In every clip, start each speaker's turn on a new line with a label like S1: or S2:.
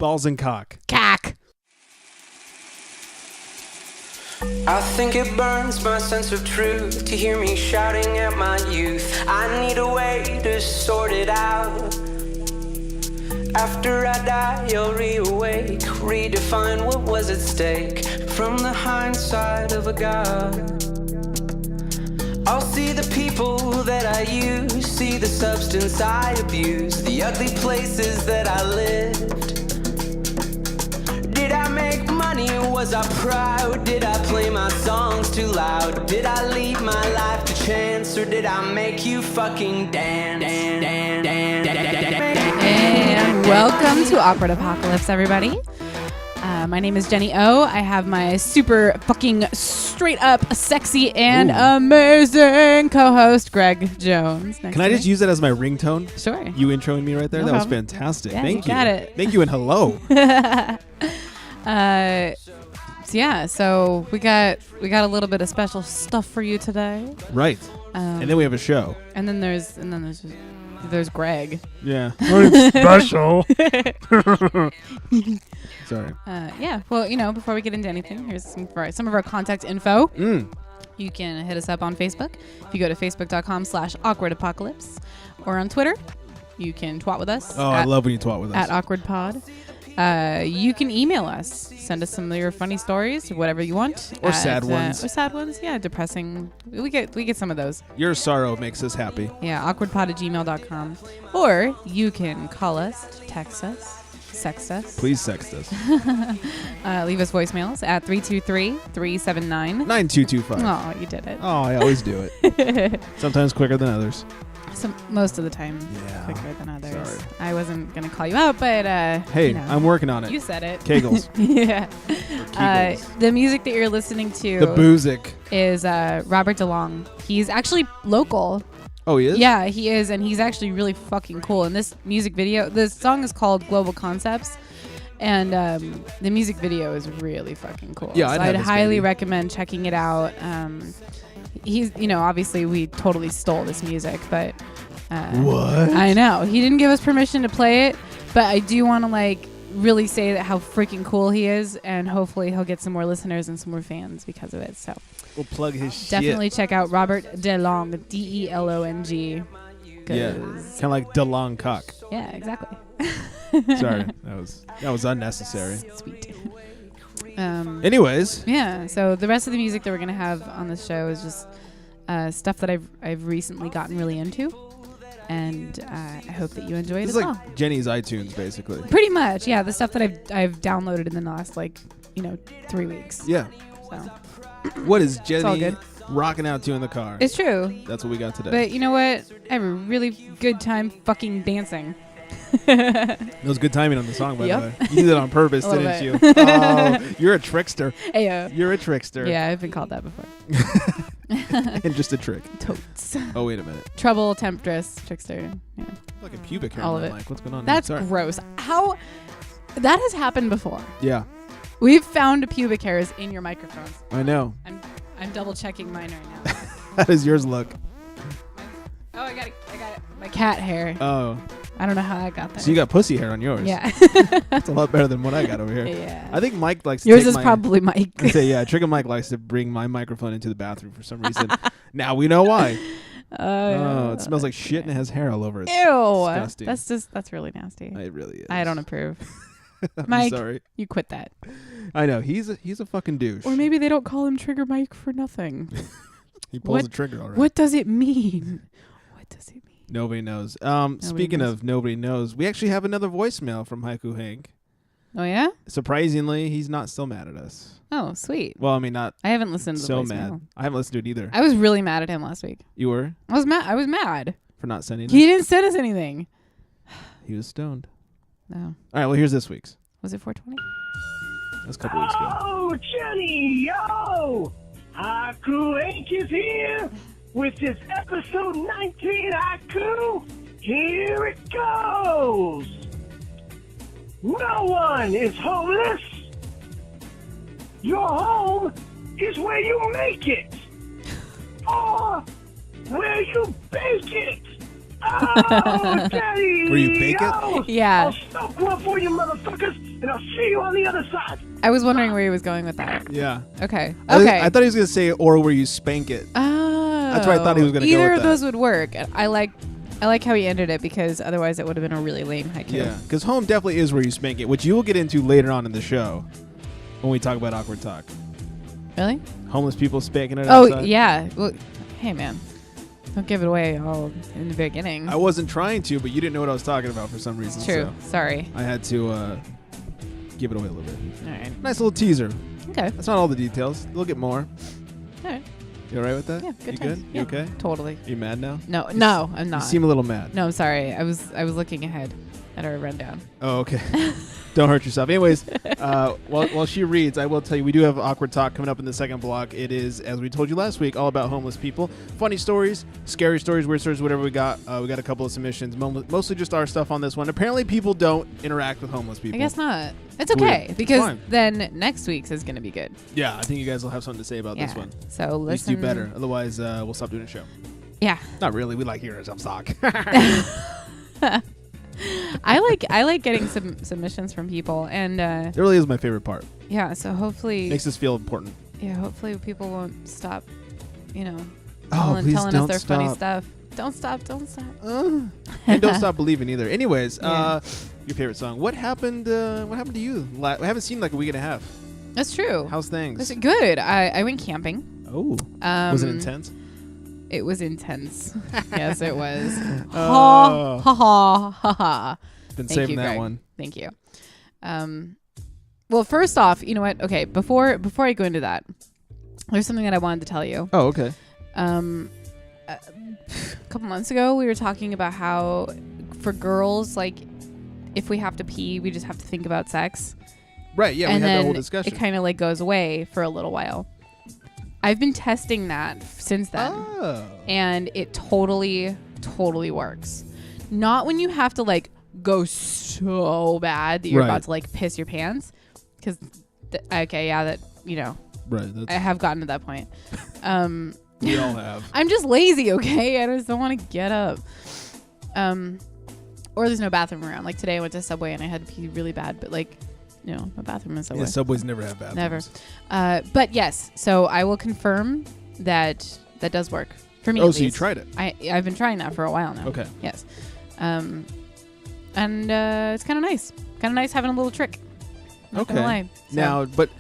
S1: Balls and cock.
S2: Cack.
S3: I think it burns my sense of truth to hear me shouting at my youth. I need a way to sort it out. After I die, I'll reawake, redefine what was at stake from the hindsight of a god. I'll see the people that I use, see the substance I abuse, the ugly places that I lived. Did I make money? Was I proud? Did I play my songs too loud? Did I leave my life to chance, or did I make you fucking dance?
S2: And welcome to Awkward Apocalypse, everybody. My name is Jenny O. I have my super fucking straight up sexy and amazing co-host Greg Jones.
S1: Can I just use that as my ringtone?
S2: Sure.
S1: You introing me right there?
S2: No
S1: That was
S2: problem.
S1: fantastic.
S2: Yeah,
S1: Thank you.
S2: got it.
S1: Thank you and hello.
S2: So we got a little bit of special stuff for you today.
S1: Right. And then we have a show.
S2: And then there's Greg.
S1: Yeah.
S4: Special.
S1: Sorry.
S2: Well, before we get into anything, here's some of our contact info.
S1: Mm.
S2: You can hit us up on Facebook. If you go to facebook.com/awkwardapocalypse, or on Twitter, you can twat with us.
S1: Oh, I love when you twat with us.
S2: At awkwardpod. You can email us. Send us some of your funny stories, whatever you want.
S1: Or sad ones.
S2: Or sad ones, yeah, depressing. We get some of those.
S1: Your sorrow makes us happy.
S2: Yeah, awkwardpod@gmail.com. Or you can call us, text us, sext us.
S1: Please sext us.
S2: Leave us voicemails at 323-379.
S1: 9225.
S2: Oh, you did it.
S1: Oh, I always do it. Sometimes quicker than others.
S2: Most of the time,
S1: Yeah.
S2: quicker than others.
S1: Sorry.
S2: I wasn't going to call you out, but
S1: Hey, I'm working on it.
S2: You said it.
S1: Kegels.
S2: Yeah.
S1: Kegels.
S2: The music that you're listening to
S1: The boozic.
S2: is Robert DeLong. He's actually local.
S1: Oh, he is?
S2: Yeah, he is, and he's actually really fucking cool. And this music video, the song is called Global Concepts, and the music video is really fucking cool.
S1: Yeah,
S2: so I'd highly recommend checking it out. He's, obviously we totally stole this music, but
S1: What?
S2: I know he didn't give us permission to play it, but I do want to really say that how freaking cool he is, and hopefully he'll get some more listeners and some more fans because of it. So
S1: We'll plug his
S2: definitely check out Robert DeLong, DeLong.
S1: shit. Yeah. Kind of like DeLong cock.
S2: Yeah, exactly.
S1: Sorry. That was unnecessary.
S2: Sweet.
S1: Anyways.
S2: Yeah, so the rest of the music that we're going to have on this show is just stuff that I've recently gotten really into. And I hope that you enjoy it
S1: This
S2: as
S1: is
S2: well.
S1: like Jenny's iTunes, basically.
S2: Pretty much, yeah. The stuff that I've downloaded in the last 3 weeks.
S1: Yeah.
S2: So
S1: What is
S2: all
S1: Jenny
S2: good.
S1: rocking out to in the car?
S2: it's true.
S1: That's what we got today.
S2: But you know what? I have a really good time fucking dancing.
S1: That was good timing on the song, by
S2: Yep.
S1: the way. You did that on purpose,
S2: A little
S1: didn't
S2: bit.
S1: you? Oh, you're a trickster.
S2: Hey,
S1: You're a trickster.
S2: yeah, I've been called that before.
S1: And just a trick.
S2: Totes.
S1: Oh, wait a minute.
S2: Trouble, temptress, trickster. Yeah.
S1: Like a pubic hair.
S2: All
S1: on
S2: of
S1: my
S2: it.
S1: mic. What's going on?
S2: That's
S1: here? Sorry.
S2: gross. How? That has happened before.
S1: Yeah,
S2: We've found pubic hairs in your microphones.
S1: I know.
S2: I'm double checking mine right now.
S1: How does yours look?
S2: Oh, I got it. My cat hair.
S1: Oh,
S2: I don't know how I got that.
S1: so you got pussy hair on yours.
S2: Yeah.
S1: That's a lot better than what I got over here.
S2: Yeah.
S1: I think Mike likes to
S2: Yours
S1: take
S2: is
S1: my,
S2: probably Mike.
S1: I say, yeah, Trigger Mike likes to bring my microphone into the bathroom for some reason. Now we know why. Oh, it smells like shit and it has hair all over it.
S2: Ew.
S1: Disgusting.
S2: That's really nasty.
S1: It really is.
S2: I don't approve.
S1: I'm
S2: Mike,
S1: sorry.
S2: you quit that.
S1: I know. He's a fucking douche.
S2: Or maybe they don't call him Trigger Mike for nothing.
S1: He pulls the trigger all right.
S2: What does it mean? What does it mean?
S1: Nobody knows. Speaking
S2: knows.
S1: of nobody knows, we actually have another voicemail from Haiku Hank.
S2: Oh, yeah?
S1: Surprisingly, he's not still mad at us.
S2: Oh, sweet.
S1: Well, I mean, not
S2: I haven't listened to the
S1: so
S2: voicemail.
S1: mad. I haven't listened to it either.
S2: I was really mad at him last week.
S1: You were?
S2: I was mad.
S1: For not sending
S2: He
S1: it?
S2: didn't send us anything.
S1: He was stoned.
S2: No.
S1: All right, well, here's this week's.
S2: Was it 420?
S1: That's a couple weeks ago.
S4: Oh, Jenny, yo! Haiku Hank is here with his episode 19 Haiku. Here it goes. No one is homeless. Your home is where you make it. Or where you bake it. Oh, Daddy!
S1: Where you bake it?
S4: Yo!
S2: Yeah.
S4: I'll stop one for you motherfuckers, and I'll see you on the other side.
S2: I was wondering where he was going with that.
S1: Yeah.
S2: Okay.
S1: I thought he was gonna say, or where you spank it.
S2: Oh.
S1: That's where I thought he was gonna go
S2: Either
S1: with
S2: of
S1: that.
S2: those would work. I like how he ended it because otherwise it would have been a really lame haiku.
S1: Yeah, because home definitely is where you spank it, which you will get into later on in the show when we talk about awkward talk.
S2: Really?
S1: Homeless people spanking it
S2: Oh,
S1: outside.
S2: yeah. Well, hey, man. Don't give it away all in the beginning.
S1: I wasn't trying to, but you didn't know what I was talking about for some reason.
S2: True.
S1: So
S2: Sorry.
S1: I had to give it away a little bit.
S2: All right.
S1: Nice little teaser.
S2: Okay.
S1: That's not all the details. We'll get more.
S2: All right.
S1: You all right with that?
S2: Yeah, good
S1: You
S2: times.
S1: good?
S2: Yeah.
S1: You okay?
S2: Totally.
S1: You mad now?
S2: No, I'm not.
S1: You seem a little mad.
S2: No, I'm sorry. I was looking ahead at our rundown.
S1: Oh, okay. Don't hurt yourself. Anyways, while she reads, I will tell you, we do have awkward talk coming up in the second block. It is, as we told you last week, all about homeless people. Funny stories, scary stories, weird stories, whatever we got. We got a couple of submissions, mostly just our stuff on this one. Apparently, people don't interact with homeless people.
S2: I guess not. It's
S1: Weird.
S2: okay because
S1: Fine.
S2: then next week's is going to be good.
S1: Yeah, I think you guys will have something to say about this one.
S2: So
S1: At least
S2: listen.
S1: do better. Otherwise, we'll stop doing a show.
S2: Yeah.
S1: Not really. We like hearing ourselves talk.
S2: I like getting some submissions from people and
S1: It really is my favorite part.
S2: yeah. So hopefully.
S1: Makes us feel important.
S2: Yeah, hopefully people won't stop,
S1: Oh,
S2: telling
S1: please
S2: us
S1: don't
S2: their funny
S1: stop.
S2: stuff. Don't stop.
S1: And don't stop believing either. Anyways,
S2: Yeah.
S1: your favorite song. What happened to you? We haven't seen like a week and a half.
S2: That's true.
S1: How's things?
S2: Was it good? I went camping.
S1: Oh. Was it intense?
S2: It was intense. Yes, it was.
S1: Oh.
S2: Ha ha ha ha.
S1: Been
S2: Thank
S1: saving
S2: you,
S1: that
S2: Greg.
S1: one.
S2: Thank you. Well, first off, you know what? Okay, before I go into that, there's something that I wanted to tell you.
S1: Oh, okay.
S2: A couple months ago, we were talking about how for girls, like, if we have to pee, we just have to think about sex.
S1: Right, yeah,
S2: and
S1: we had
S2: then
S1: that whole discussion.
S2: it kind of like goes away for a little while. I've been testing that since then.
S1: Oh.
S2: And it totally works. Not when you have to like go so bad that you're
S1: Right.
S2: about to like piss your pants. Because, that,
S1: Right,
S2: I have gotten to that point.
S1: we all have.
S2: I'm just lazy, okay? I just don't want to get up. Or there's no bathroom around. Like today I went to Subway and I had to pee really bad, but like, no bathroom in Subway.
S1: Yeah, Subways never have bathrooms.
S2: Never. But yes, so I will confirm that does work for me.
S1: Oh,
S2: at
S1: so you
S2: least.
S1: tried it?
S2: I've been trying that for a while now.
S1: Okay.
S2: Yes. And it's kind of nice. Kind of nice having a little trick. Not gonna lie. So-
S1: Now, but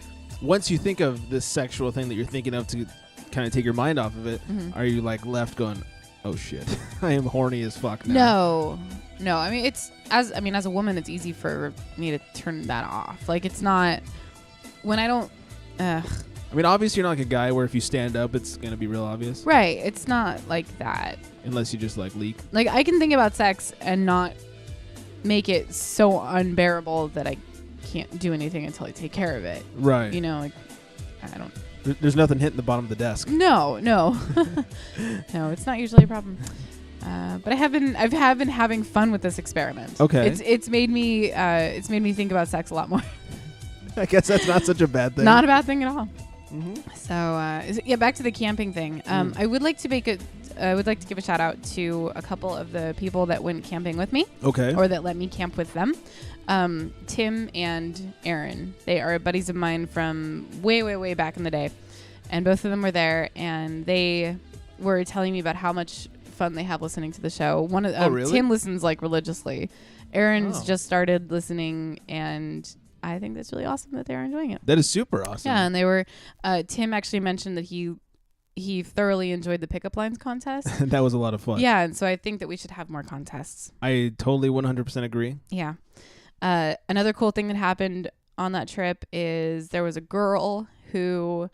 S1: once you think of this sexual thing that you're thinking of to kind of take your mind off of it,
S2: Mhm.
S1: are you like left going, oh shit, I am horny as fuck now?
S2: No. I mean, as a woman, it's easy for me to turn that off. Like, it's not when I don't.
S1: I mean, obviously you're not like a guy where if you stand up, it's gonna be real obvious.
S2: Right. It's not like that.
S1: Unless you just like leak.
S2: Like, I can think about sex and not make it so unbearable that I can't do anything until I take care of it.
S1: Right.
S2: You know, like, I don't.
S1: There's nothing hitting the bottom of the desk.
S2: No. No, it's not usually a problem. But I have been having fun with this experiment.
S1: Okay.
S2: It's made me think about sex a lot more.
S1: I guess that's not such a bad thing.
S2: Not a bad thing at all.
S1: Mm-hmm.
S2: So back to the camping thing. I would like to give a shout out to a couple of the people that went camping with me.
S1: Okay.
S2: Or that let me camp with them. Tim and Aaron. They are buddies of mine from way back in the day. And both of them were there and they were telling me about how much fun they have listening to the show.
S1: Really?
S2: Tim listens like religiously. Aaron's
S1: Oh.
S2: just started listening and I think that's really awesome that they're enjoying it.
S1: That is super awesome.
S2: Yeah, and they were Tim actually mentioned that he thoroughly enjoyed the pickup lines contest.
S1: That was a lot of fun.
S2: Yeah, and so I think that we should have more contests.
S1: I totally 100% agree.
S2: Yeah. Another cool thing that happened on that trip is there was a girl who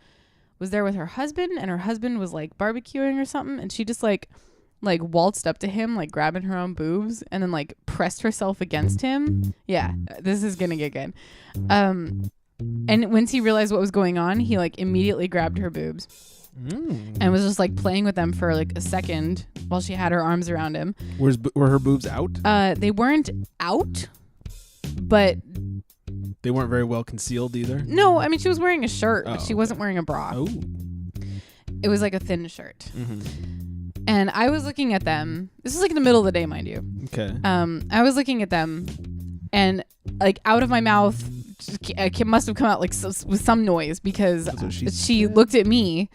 S2: was there with her husband, and her husband was like barbecuing or something, and she just like waltzed up to him, like grabbing her own boobs, and then like pressed herself against him. Yeah, this is gonna get good. And once he realized what was going on, he like immediately grabbed her boobs and was just like playing with them for like a second while she had her arms around him.
S1: Were her boobs out?
S2: They weren't out, but
S1: They weren't very well concealed either.
S2: no, I mean she was wearing a shirt, but
S1: Oh,
S2: she wasn't wearing a bra.
S1: Oh.
S2: It was like a thin shirt.
S1: Mm-hmm.
S2: And I was looking at them. This is like in the middle of the day, mind you.
S1: Okay.
S2: I was looking at them, and like out of my mouth, it must have come out like with some noise because she looked at me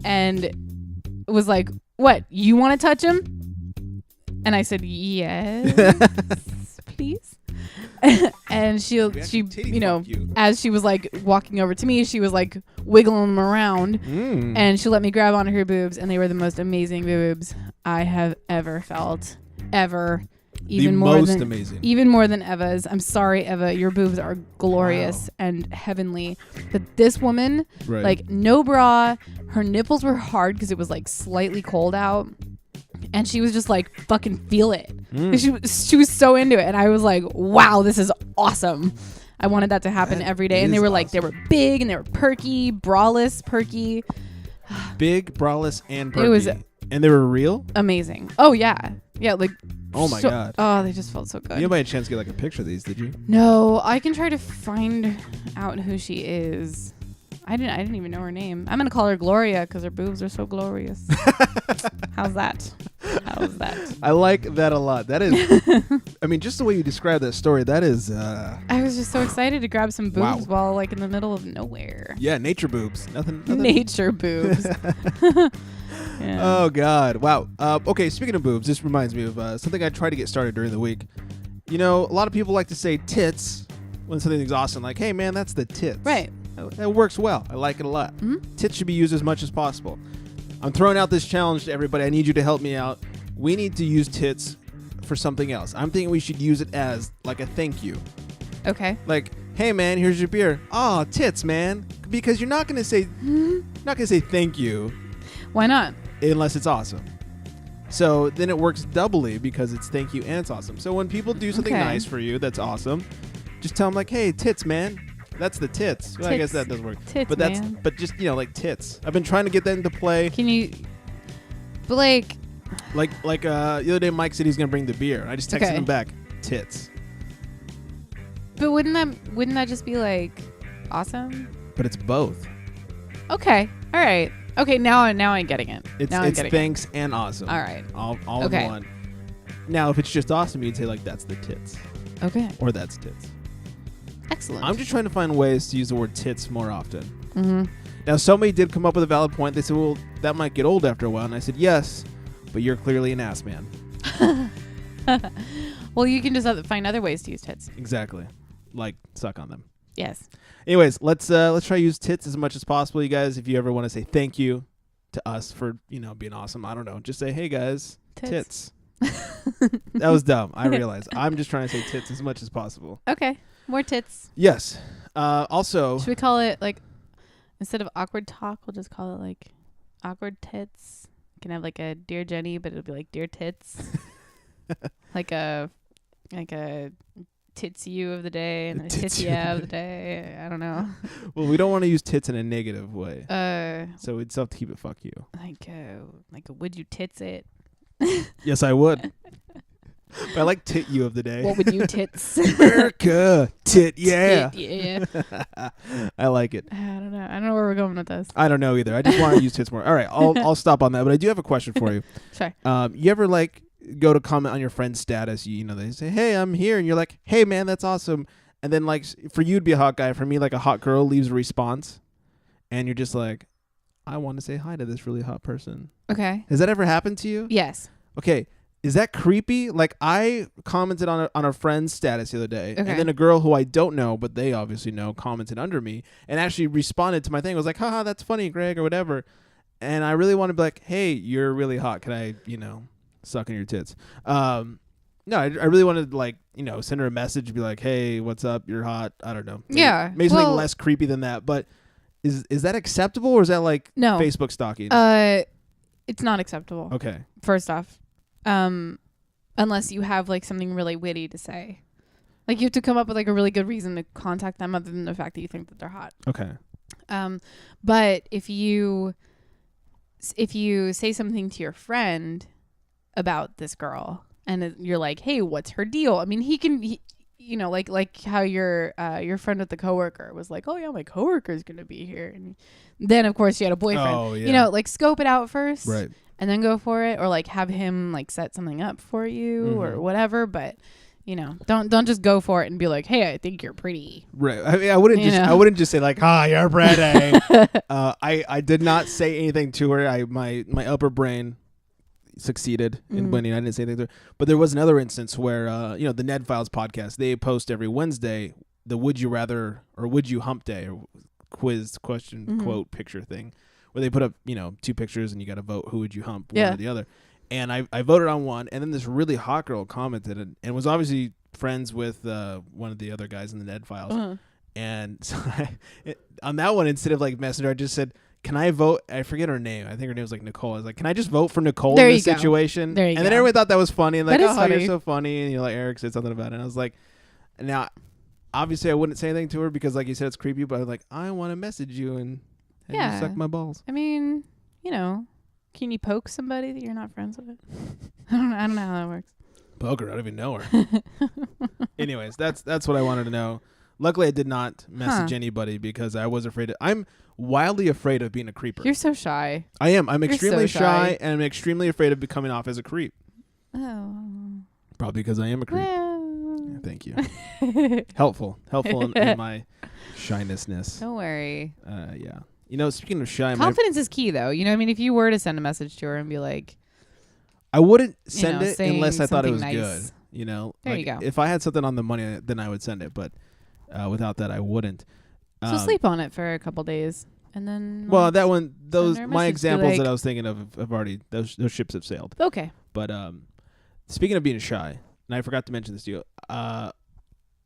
S2: and was like, "What? You want to touch him?" And I said, "Yes, please." And she as she was like walking over to me, she was like wiggling them around, and she let me grab onto her boobs, and they were the most amazing boobs I have ever felt, ever. Even more than Eva's. I'm sorry, Eva, your boobs are glorious and heavenly, but this woman, like no bra, her nipples were hard because it was like slightly cold out. And she was just like, fucking feel it. She was so into it. And I was like, wow, this is awesome. I wanted that to happen every day. And they were like, they were big and they were perky, braless, perky.
S1: Big, braless, and perky. And they were real?
S2: Amazing. Oh, yeah. Yeah, like.
S1: Oh, my God.
S2: Oh, they just felt so good.
S1: You didn't by a chance get like a picture of these, did you?
S2: No, I can try to find out who she is. I didn't even know her name. I'm going to call her Gloria because her boobs are so glorious. How's that? I like that a lot. That is, I mean, just the way you describe that story, that is. I was just so excited to grab some boobs while like in the middle of nowhere.
S1: Yeah, nature boobs. Nothing.
S2: Nature boobs.
S1: Yeah. Oh, God. Wow. Okay, speaking of boobs, this reminds me of something I tried to get started during the week. You know, a lot of people like to say tits when something's awesome. Like, hey, man, that's the tits.
S2: Right.
S1: That works well. I like it a lot. Mm-hmm. Tits should be used as much as possible. I'm throwing out this challenge to everybody. I need you to help me out. We need to use tits for something else. I'm thinking we should use it as like a thank you.
S2: Okay.
S1: Like, hey, man, here's your beer. Oh, tits, man. Because you're not going to say thank you.
S2: Why not?
S1: Unless it's awesome. So then it works doubly because it's thank you and it's awesome. So when people do something nice for you that's awesome, just tell them like, hey, tits, man. That's the tits. Well, I guess that doesn't work.
S2: Tits,
S1: but just, you know, like tits. I've been trying to get that into play.
S2: Can you, Blake?
S1: Like the other day, Mike said he's gonna bring the beer. I just texted him back, tits.
S2: But wouldn't that just be like awesome?
S1: But it's both.
S2: Okay. All right. Okay. Now I'm getting it.
S1: It's thanks and awesome.
S2: All right.
S1: All in one. Now, if it's just awesome, you'd say like that's the tits.
S2: Okay.
S1: Or that's tits.
S2: Excellent.
S1: I'm just trying to find ways to use the word tits more often.
S2: Mm-hmm.
S1: Now, somebody did come up with a valid point. They said, well, that might get old after a while. And I said, yes, but you're clearly an ass man.
S2: Well, you can just find other ways to use tits.
S1: Exactly. Like, suck on them.
S2: Yes.
S1: Anyways, let's try to use tits as much as possible, you guys. If you ever want to say thank you to us for, being awesome, I don't know. Just say, hey, guys, tits. That was dumb. I realize. I'm just trying to say tits as much as possible.
S2: Okay. More tits.
S1: Yes. Also,
S2: should we call it like instead of awkward talk, we'll just call it like awkward tits? You can have like a dear Jenny, but it'll be like dear tits. like a tits you of the day and a tits yeah of the day. I don't know.
S1: Well, we don't want to use tits in a negative way. So we'd still have to keep it fuck you.
S2: Like would you tits it?
S1: Yes, I would. But I like tit you of the day.
S2: What would you tits?
S1: America, tit yeah.
S2: Tit, yeah.
S1: I like it.
S2: I don't know. I don't know where we're going with this.
S1: I don't know either. I just want to use tits more. All right, I'll stop on that. But I do have a question for you.
S2: Sure.
S1: You ever like go to comment on your friend's status? They say, "Hey, I'm here," and you're like, "Hey, man, that's awesome." And then like for you to be a hot guy, for me like a hot girl leaves a response, and you're just like, "I want to say hi to this really hot person."
S2: Okay.
S1: Has that ever happened to you?
S2: Yes.
S1: Okay. Is that creepy? Like I commented on a friend's status the other day, and then a girl who I don't know, but they obviously know, commented under me and actually responded to my thing. I was like, haha, that's funny, Greg, or whatever. And I really want to be like, hey, you're really hot. Can I, suck on your tits? No, I really wanted to like, send her a message, be like, hey, what's up? You're hot. I don't know. Maybe something less creepy than that. But is that acceptable, or is that like Facebook stalking?
S2: It's not acceptable.
S1: Okay.
S2: First off. Unless you have like something really witty to say, like you have to come up with like a really good reason to contact them other than the fact that you think that they're hot.
S1: Okay.
S2: But if you say something to your friend about this girl and you're like, hey, what's her deal? I mean, he like how your friend with the coworker was like, oh yeah, my coworker's gonna be here, and then of course she had a boifriend.
S1: Oh, yeah.
S2: Like scope it out first,
S1: right?
S2: and then go for it, or like have him like set something up for you or whatever. But don't just go for it and be like, hey, I think you're pretty.
S1: Right. I mean, I wouldn't just say like, "Ah, you're pretty." I did not say anything to her. My upper brain succeeded in winning. I didn't say anything to her. But there was another instance where the Ned Files podcast, they post every Wednesday the would you rather or would you hump day or quiz question quote picture thing, where they put up 2 pictures and you got to vote who would you hump, one or the other. And I voted on one, and then this really hot girl commented and was obviously friends with one of the other guys in the Ned Files. And so on that one, instead of like Messenger, I just said, can I vote? I forget her name. I think her name was like Nicole. I was like, can I just vote for Nicole in this situation?
S2: There you
S1: and
S2: go.
S1: then everyone thought that was funny. And like,
S2: that is
S1: oh,
S2: funny.
S1: you're so funny. And like Eric said something about it. And I was like, now, obviously I wouldn't say anything to her because like you said, it's creepy. But I was like, I want to message you and you suck my balls.
S2: I mean, can you poke somebody that you're not friends with? I don't know how that works.
S1: Poke her. I don't even know her. Anyways, that's what I wanted to know. Luckily, I did not message anybody because I was afraid. I'm wildly afraid of being a creeper.
S2: You're so shy.
S1: I am. I'm extremely
S2: so
S1: shy, and I'm extremely afraid of becoming off as a creep.
S2: Oh.
S1: Probably because I am a creep.
S2: Well.
S1: Yeah, thank you. Helpful in my shynessness.
S2: Don't worry.
S1: Yeah. Speaking of shy,
S2: confidence is key, though. I mean, if you were to send a message to her and be like,
S1: I wouldn't send it unless I thought it was
S2: nice.
S1: good.
S2: There you go.
S1: If I had something on the money, then I would send it. But without that, I wouldn't.
S2: So sleep on it for a couple days, and then.
S1: Well, that one,
S2: my
S1: examples that I was thinking of have already those ships have sailed.
S2: Okay.
S1: But speaking of being shy, and I forgot to mention this to you.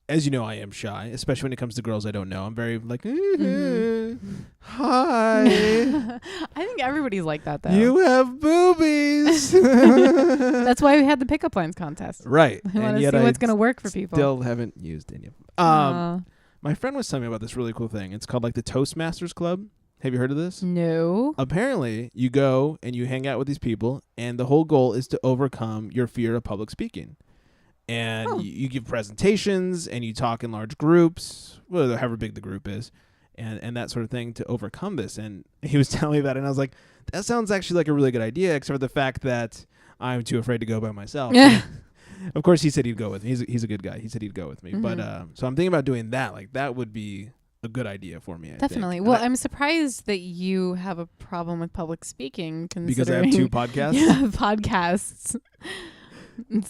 S1: As you know, I am shy, especially when it comes to girls I don't know. I'm very like, hi.
S2: I think everybody's like that, though.
S1: You have boobies.
S2: That's why we had the pickup lines contest.
S1: Right.
S2: We want to see what's going to work for people.
S1: Still haven't used any of them. My friend was telling me about this really cool thing. It's called like the Toastmasters Club. Have you heard of this?
S2: No.
S1: Apparently, you go and you hang out with these people, and the whole goal is to overcome your fear of public speaking. And you give presentations and you talk in large groups, however big the group is, and that sort of thing to overcome this. And he was telling me about it, and I was like, that sounds actually like a really good idea, except for the fact that I'm too afraid to go by myself.
S2: Yeah.
S1: Of course, he said he'd go with me. He's a good guy. He said he'd go with me. But so I'm thinking about doing that. Like, that would be a good idea for me, I
S2: Definitely.
S1: think.
S2: Well, I'm surprised that you have a problem with public speaking,
S1: because I have 2 podcasts.
S2: Yeah, podcasts.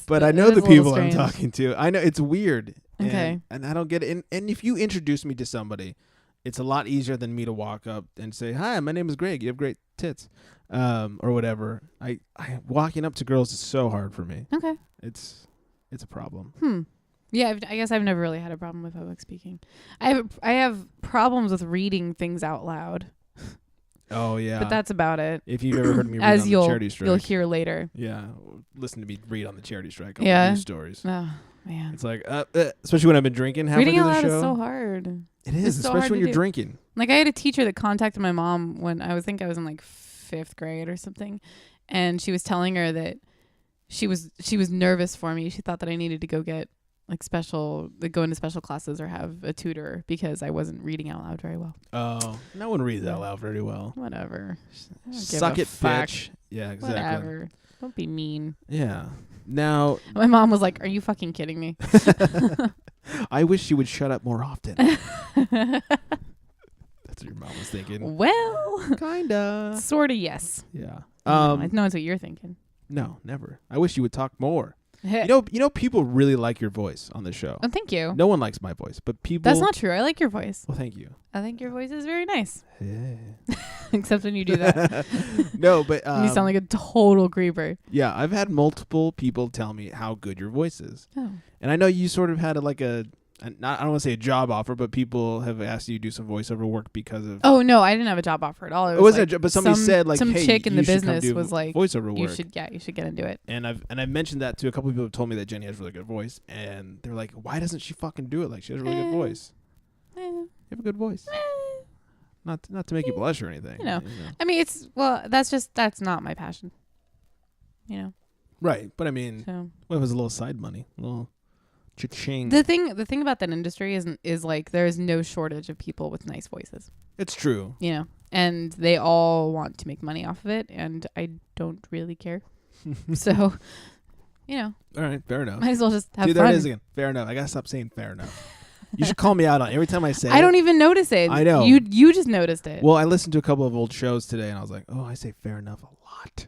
S1: But I know the people I'm talking to. I know it's weird.
S2: Okay.
S1: And I don't get it. And if you introduce me to somebody, it's a lot easier than me to walk up and say, hi, my name is Greg. You have great tits. Or whatever. I walking up to girls is so hard for me.
S2: Okay.
S1: It's a problem.
S2: Yeah, I guess I've never really had a problem with public speaking. I have problems with reading things out loud.
S1: Oh, yeah.
S2: But that's about it.
S1: If you've ever heard me read
S2: As
S1: on the Charity Strike.
S2: you'll hear later.
S1: Yeah. Listen to me read on the Charity Strike.
S2: Yeah.
S1: News stories.
S2: Oh, man.
S1: It's like, especially when I've been drinking halfway
S2: Reading
S1: through
S2: out
S1: the
S2: loud
S1: show.
S2: is so hard.
S1: It is,
S2: so
S1: especially
S2: hard
S1: when
S2: to
S1: you're
S2: do.
S1: drinking.
S2: Like, I had a teacher that contacted my mom when I was in like 5th grade or something. And she was telling her that she was nervous for me. She thought that I needed to go get go into special classes or have a tutor because I wasn't reading out loud very well.
S1: Oh, no one reads out loud very well.
S2: Whatever.
S1: Suck it, bitch. Yeah, exactly.
S2: Whatever. Don't be mean.
S1: Yeah. Now,
S2: My mom was like, are you fucking kidding me?
S1: I wish you would shut up more often. That's what your mom was thinking.
S2: Well,
S1: Kinda.
S2: sort of, yes.
S1: Yeah.
S2: I know it's what you're thinking.
S1: No, never. I wish you would talk more. You know, people really like your voice on the show.
S2: Oh, thank you.
S1: No one likes my voice, but people.
S2: That's not true. I like your voice.
S1: Well, thank you.
S2: I think your voice is very nice.
S1: Yeah.
S2: Except when you do that.
S1: No, but
S2: you sound like a total creeper.
S1: Yeah, I've had multiple people tell me how good your voice is.
S2: Oh.
S1: And I know you sort of had I don't want to say a job offer, but people have asked you to do some voiceover work because of.
S2: Oh no, I didn't have a job offer at all.
S1: It wasn't a job, but somebody said like,
S2: some
S1: hey,
S2: chick in the
S1: you should come
S2: business
S1: do
S2: was like,
S1: voiceover work.
S2: you should get into it.
S1: And I've mentioned that to a couple of people who told me that Jenny has a really good voice, and they're like, why doesn't she fucking do it? Like, she has a really good voice. You have a good voice. Not to make you blush or anything.
S2: You know. I mean, that's not my passion. You know.
S1: Right, but I mean,
S2: So.
S1: what if it was a little side money, a little Cha-ching.
S2: The thing about that industry is like there is no shortage of people with nice voices.
S1: It's true.
S2: You know, and they all want to make money off of it, and I don't really care. So, you know.
S1: All right, fair enough.
S2: Might as well just have
S1: Dude,
S2: fun.
S1: there it is again. Fair enough. I gotta stop saying fair enough. You should call me out on it. Every time I say
S2: I don't even notice it.
S1: I know.
S2: You just noticed it.
S1: Well, I listened to a couple of old shows today, and I was like, oh, I say fair enough a lot.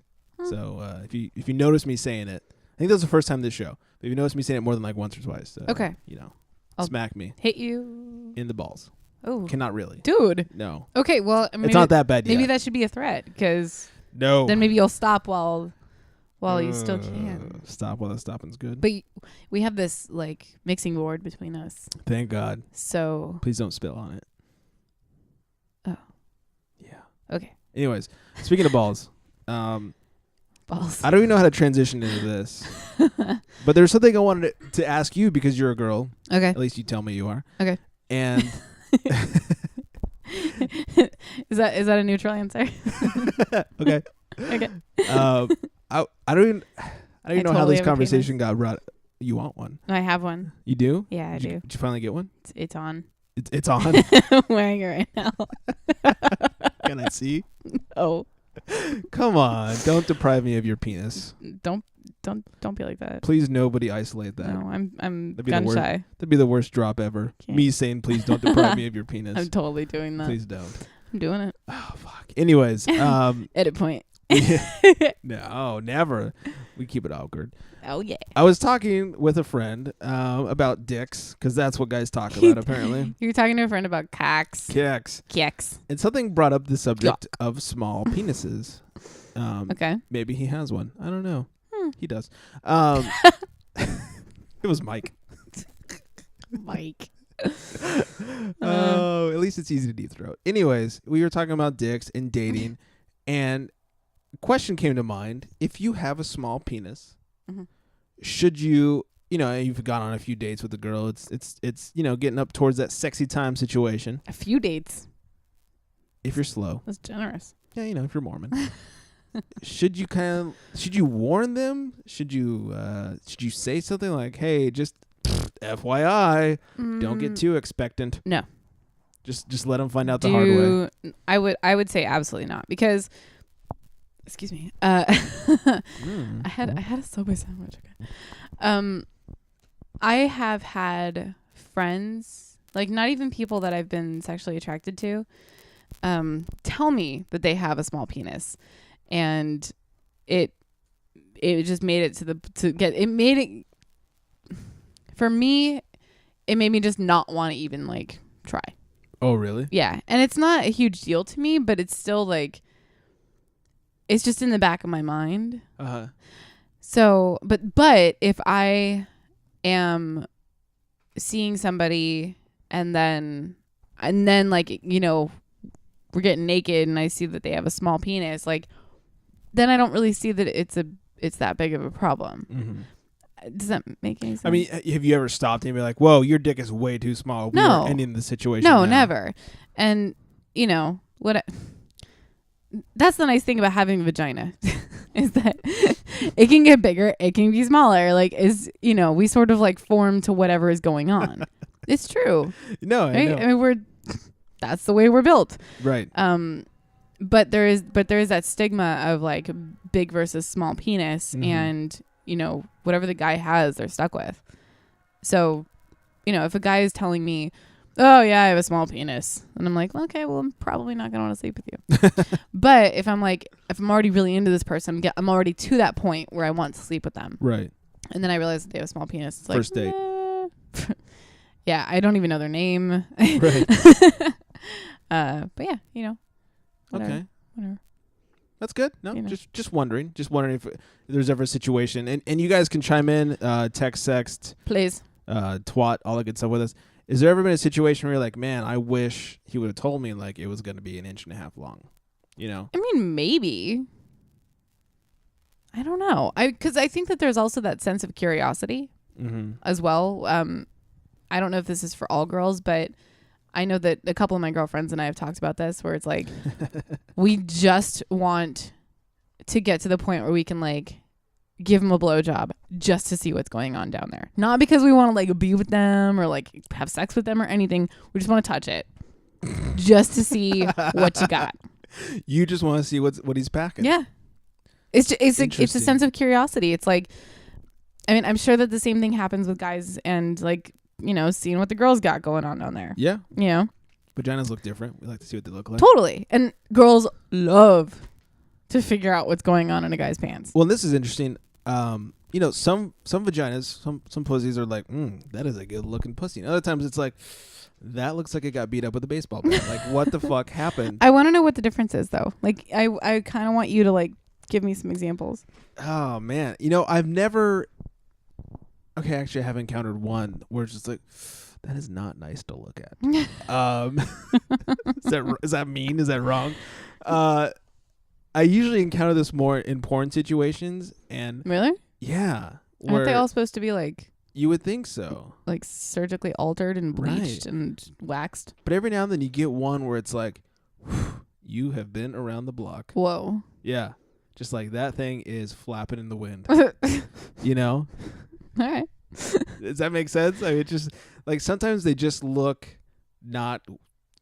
S1: So if you notice me saying it, I think that was the first time this show. But if you notice me saying it more than like once or twice,
S2: okay,
S1: I'll smack me.
S2: Hit you
S1: in the balls.
S2: Oh,
S1: cannot really,
S2: dude.
S1: No.
S2: Okay, well, maybe
S1: it's not that bad yet.
S2: Maybe that should be a threat, because
S1: no.
S2: Then maybe you'll stop while you still can.
S1: Stop while the stopping's good.
S2: But we have this like mixing board between us.
S1: Thank God.
S2: So
S1: please don't spill on it.
S2: Oh.
S1: Yeah.
S2: Okay.
S1: Anyways, speaking of balls,
S2: balls.
S1: I don't even know how to transition into this, but there's something I wanted to ask you because you're a girl.
S2: Okay.
S1: At least you tell me you are.
S2: Okay.
S1: And
S2: is that a neutral answer?
S1: Okay.
S2: Okay.
S1: I don't even know how this conversation got brought. You want one?
S2: I have one.
S1: You do?
S2: Yeah, I do.
S1: Did you finally get one?
S2: It's on.
S1: It's on.
S2: I'm wearing it right now.
S1: Can I see?
S2: Oh.
S1: Come on! Don't deprive me of your penis.
S2: Don't be like that.
S1: Please, nobody isolate that.
S2: No, I'm
S1: That'd
S2: gun shy.
S1: That'd be the worst drop ever.
S2: Can't.
S1: Me saying, "Please don't deprive me of your penis."
S2: I'm totally doing that.
S1: Please don't.
S2: I'm doing it.
S1: Oh fuck. Anyways,
S2: edit point.
S1: No, never. We keep it awkward.
S2: Oh yeah.
S1: I was talking with a friend about dicks because that's what guys talk about apparently.
S2: You're talking to a friend about cocks.
S1: Kicks. And something brought up the subject of small penises.
S2: Okay.
S1: Maybe he has one. I don't know. He does. It was Mike.
S2: Mike.
S1: Oh, at least it's easy to deep throat. Anyways, we were talking about dicks and dating, and a question came to mind: if you have a small penis, should you? You've gone on a few dates with a girl. It's getting up towards that sexy time situation.
S2: A few dates.
S1: If you're slow,
S2: that's generous.
S1: Yeah, if you're Mormon. Should you warn them? Should you say something like, "Hey, just FYI, don't get too expectant."
S2: No.
S1: Just let them find out the hard
S2: way. I would say absolutely not, because excuse me. I had a Subway sandwich. Okay. I have had friends, like not even people that I've been sexually attracted to, tell me that they have a small penis, and it just made it for me, it made me just not want to even like try.
S1: Oh, really?
S2: Yeah. And it's not a huge deal to me, but it's still like, it's just in the back of my mind.
S1: Uh-huh.
S2: So, but if I am seeing somebody and then like, we're getting naked and I see that they have a small penis, like, then I don't really see that it's that big of a problem.
S1: Mm-hmm.
S2: Does that make any sense?
S1: I mean, have you ever stopped and be like, "Whoa, your dick is way too small"?
S2: No.
S1: We're ending the situation.
S2: No,
S1: now.
S2: never. And that's the nice thing about having a vagina is that it can get bigger, it can be smaller. Like, we sort of like form to whatever is going on. It's true.
S1: No,
S2: right?
S1: I know.
S2: I mean, that's the way we're built.
S1: Right.
S2: But there is that stigma of like big versus small penis, and whatever the guy has, they're stuck with. So, if a guy is telling me, "Oh yeah, I have a small penis," and I'm like, "Okay, well, I'm probably not gonna want to sleep with you." But if I'm already really into this person, I'm already to that point where I want to sleep with them.
S1: Right.
S2: And then I realize that they have a small penis. It's
S1: First date.
S2: Yeah, I don't even know their name.
S1: Right.
S2: But yeah, whatever.
S1: Okay.
S2: Whatever.
S1: That's good. No, just wondering. Just wondering if there's ever a situation, and you guys can chime in, text, sext,
S2: please,
S1: twat, all that good stuff with us. Is there ever been a situation where you're like, man, I wish he would have told me like it was going to be 1.5 inches long? I
S2: mean, maybe. I don't know. Because I think that there's also that sense of curiosity as well. I don't know if this is for all girls, but I know that a couple of my girlfriends and I have talked about this, where it's like we just want to get to the point where we can like give them a blowjob just to see what's going on down there. Not because we want to like be with them or like have sex with them or anything. We just want to touch it just to see what you got.
S1: You just want to see what he's packing.
S2: Yeah. It's a sense of curiosity. It's like, I mean, I'm sure that the same thing happens with guys and like, you know, seeing what the girls got going on down there.
S1: Yeah.
S2: You know?
S1: Vaginas look different. We like to see what they look like.
S2: Totally. And girls love to figure out what's going on in a guy's pants.
S1: Well, this is interesting. You know, some vaginas, some pussies are like, that is a good looking pussy. And other times it's like, that looks like it got beat up with a baseball bat. Like, what the fuck happened?
S2: I want to know what the difference is, though. Like, I kind of want you to like give me some examples.
S1: Oh man, you know, I've never. Okay, actually, I have encountered one where it's just like, that is not nice to look at. Is that mean? Is that wrong? I usually encounter this more in porn situations, and
S2: really,
S1: yeah,
S2: aren't they all supposed to be like?
S1: You would think so,
S2: like surgically altered and bleached and waxed.
S1: But every now and then you get one where it's like, you have been around the block.
S2: Whoa.
S1: Yeah, just like that thing is flapping in the wind. You know.
S2: All right.
S1: Does that make sense? I mean, it's just like sometimes they just look not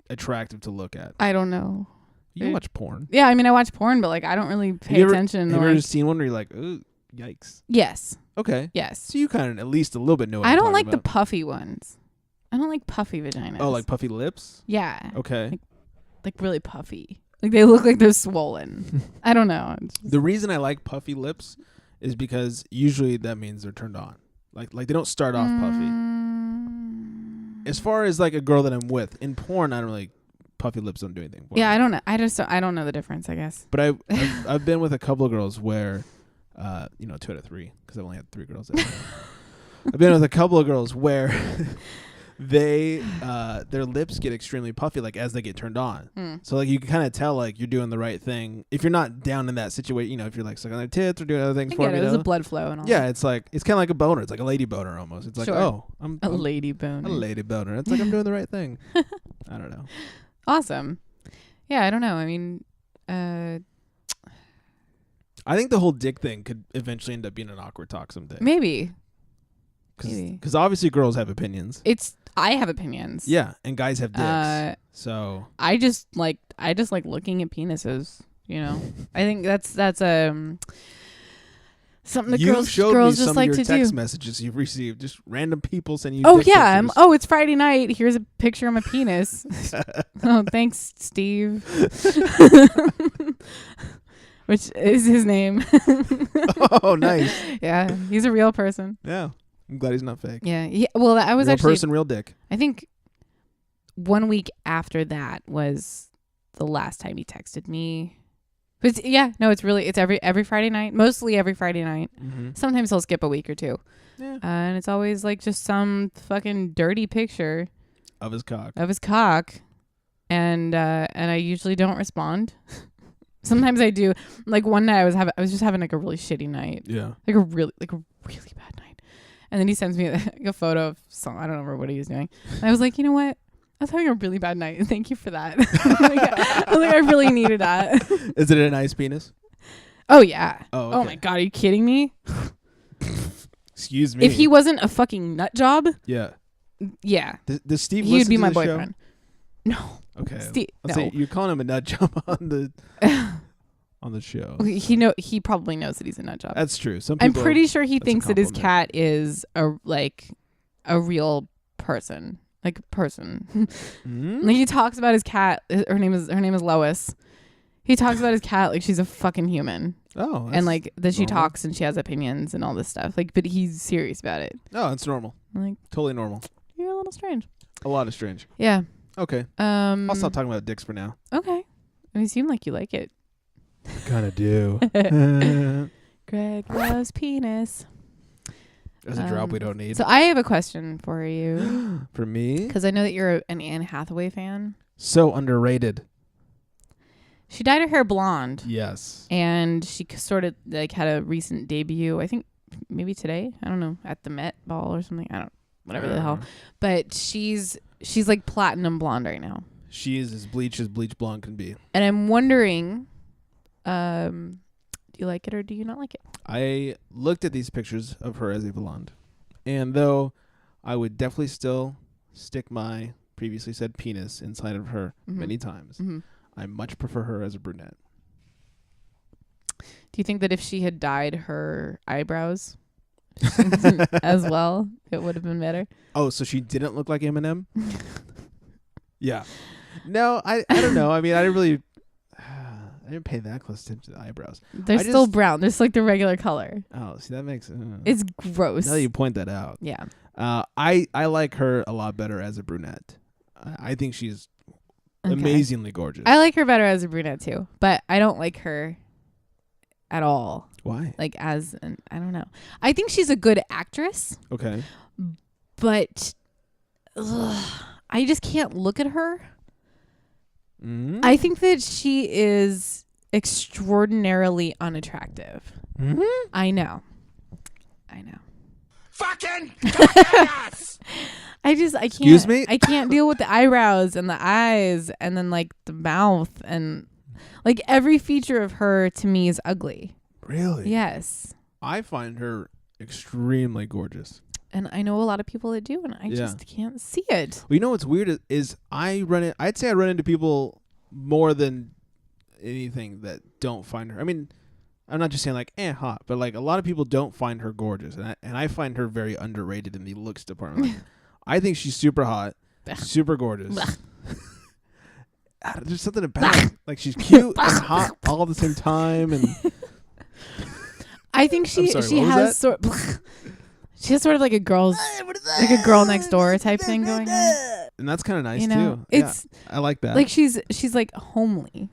S1: attractive to look at.
S2: I don't know.
S1: You watch porn?
S2: Yeah, I mean, I watch porn, but like I don't really pay attention.
S1: Have you ever seen one where you're like, ooh, yikes?
S2: Yes.
S1: Okay.
S2: Yes.
S1: So you kind of at least a little bit know what
S2: I
S1: I'm
S2: don't like
S1: talking
S2: the puffy ones. I don't like puffy vaginas.
S1: Oh, like puffy lips?
S2: Yeah.
S1: Okay.
S2: Like really puffy. Like they look like they're swollen. I don't know.
S1: The reason I like puffy lips is because usually that means they're turned on. Like they don't start off puffy. As far as like a girl that I'm with, in porn I don't really puffy lips don't do anything for me.
S2: I don't know. I don't know the difference, I guess.
S1: But I've been with a couple of girls where 2 out of 3 because I've only had 3 girls. I've been with a couple of girls where they their lips get extremely puffy like as they get turned on. So like you can kind of tell like you're doing the right thing if you're not down in that situation. You know, if you're like sucking on their tits or doing other things for me.
S2: There's a blood flow and all.
S1: Yeah, it's like it's kind of like a boner. It's like a lady boner almost. It's like I'm
S2: a lady boner.
S1: A lady boner. It's like I'm doing the right thing. I don't know.
S2: Awesome. Yeah, I don't know. I mean,
S1: I think the whole dick thing could eventually end up being an awkward talk someday.
S2: Maybe.
S1: Because obviously girls have opinions.
S2: I have opinions.
S1: Yeah, and guys have dicks. So
S2: I just like looking at penises. You know, I think that's something that girls just like to do.
S1: Text messages you've received, just random people sending you.
S2: Oh
S1: dick
S2: yeah,
S1: pictures.
S2: it's Friday night. Here's a picture of my penis. Oh, thanks, Steve. Which is his name.
S1: Oh, nice.
S2: Yeah, he's a real person.
S1: Yeah, I'm glad he's not fake.
S2: Yeah. Well, I was
S1: real
S2: actually
S1: person, real dick.
S2: I think 1 week after that was the last time he texted me. But it's every Friday night, mostly every Friday night.
S1: Mm-hmm.
S2: Sometimes he'll skip a week or two.
S1: Yeah.
S2: And it's always like just some fucking dirty picture
S1: of his cock.
S2: And I usually don't respond. Sometimes I do. Like one night I was just having like a really shitty night. Yeah. Like a really bad night. And then he sends me a photo of I don't remember what he was doing. And I was like, you know what? I was having a really bad night. Thank you for that. I really needed that.
S1: Is it a nice penis?
S2: Oh yeah.
S1: Oh, okay.
S2: Oh my God. Are you kidding me?
S1: Excuse me.
S2: If he wasn't a fucking nut job.
S1: Yeah.
S2: Yeah.
S1: Does Steve
S2: he would be my boyfriend.
S1: Show?
S2: No.
S1: Okay. So you're calling him a nut job on the show.
S2: He probably knows that he's a nut job.
S1: That's true.
S2: I'm pretty sure he thinks that his cat is a real person. Like a person. Mm-hmm. Like he talks about his cat. Her name is Lois. He talks about his cat like she's a fucking human. Oh. And like that she talks and she has opinions and all this stuff. Like, but he's serious about it.
S1: Oh, it's normal. Like totally normal.
S2: You're a little strange.
S1: A lot of strange.
S2: Yeah.
S1: Okay. I'll stop talking about dicks for now.
S2: Okay. I mean, you seem like you like it.
S1: Kind of do.
S2: Greg loves penis.
S1: There's a drop we don't need.
S2: So I have a question for you.
S1: For me?
S2: Because I know that you're an Anne Hathaway fan.
S1: So underrated.
S2: She dyed her hair blonde.
S1: Yes.
S2: And she sort of like had a recent debut. I think maybe today. I don't know. At the Met Ball or something. Whatever the hell. But she's like platinum blonde right now.
S1: She is as bleach blonde can be.
S2: And I'm wondering, Do you like it or do you not like it?
S1: I looked at these pictures of her as a blonde, and though I would definitely still stick my previously said penis inside of her many times, I much prefer her as a brunette.
S2: Do you think that if she had dyed her eyebrows as well, it would have been better?
S1: Oh, so she didn't look like Eminem? Yeah. No, I don't know. I mean, I didn't pay that close attention to the eyebrows.
S2: They're still brown. They're just like the regular color.
S1: Oh, see, that makes
S2: it's gross.
S1: Now that you point that out.
S2: Yeah.
S1: I like her a lot better as a brunette. I think she's amazingly gorgeous.
S2: I like her better as a brunette too, but I don't like her at all.
S1: Why?
S2: Like I don't know. I think she's a good actress.
S1: Okay.
S2: But I just can't look at her.
S1: Mm-hmm.
S2: I think that she is extraordinarily unattractive.
S1: Mm-hmm.
S2: I know.
S3: Fucking dumbass!
S2: I can't.
S1: Excuse me?
S2: I can't deal with the eyebrows and the eyes and then like the mouth and like every feature of her to me is ugly.
S1: Really?
S2: Yes.
S1: I find her extremely gorgeous.
S2: And I know a lot of people that do, and I just can't see it.
S1: Well, you know what's weird is I'd say I run into people more than anything that don't find her. I mean, I'm not just saying like hot, but like a lot of people don't find her gorgeous, and I find her very underrated in the looks department. Like, I think she's super hot, super gorgeous. There's something about it. Like she's cute and hot all at the same time, and
S2: I think she has sort of like a girl next door type thing going on.
S1: And that's kind of nice too.
S2: It's
S1: I like that.
S2: like she's like homely.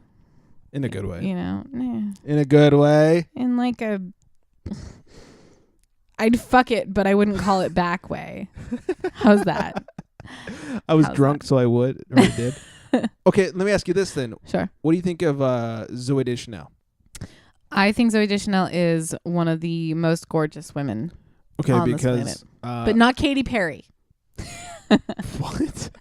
S1: In a good way.
S2: You know.
S1: In a good way.
S2: In like I'd fuck it, but I wouldn't call it back way. How's that?
S1: I was drunk, so I would, or I did. Okay, let me ask you this then.
S2: Sure.
S1: What do you think of Zooey Deschanel?
S2: I think Zooey Deschanel is one of the most gorgeous women.
S1: Okay,
S2: on
S1: because
S2: this planet. But not Katy Perry.
S1: What?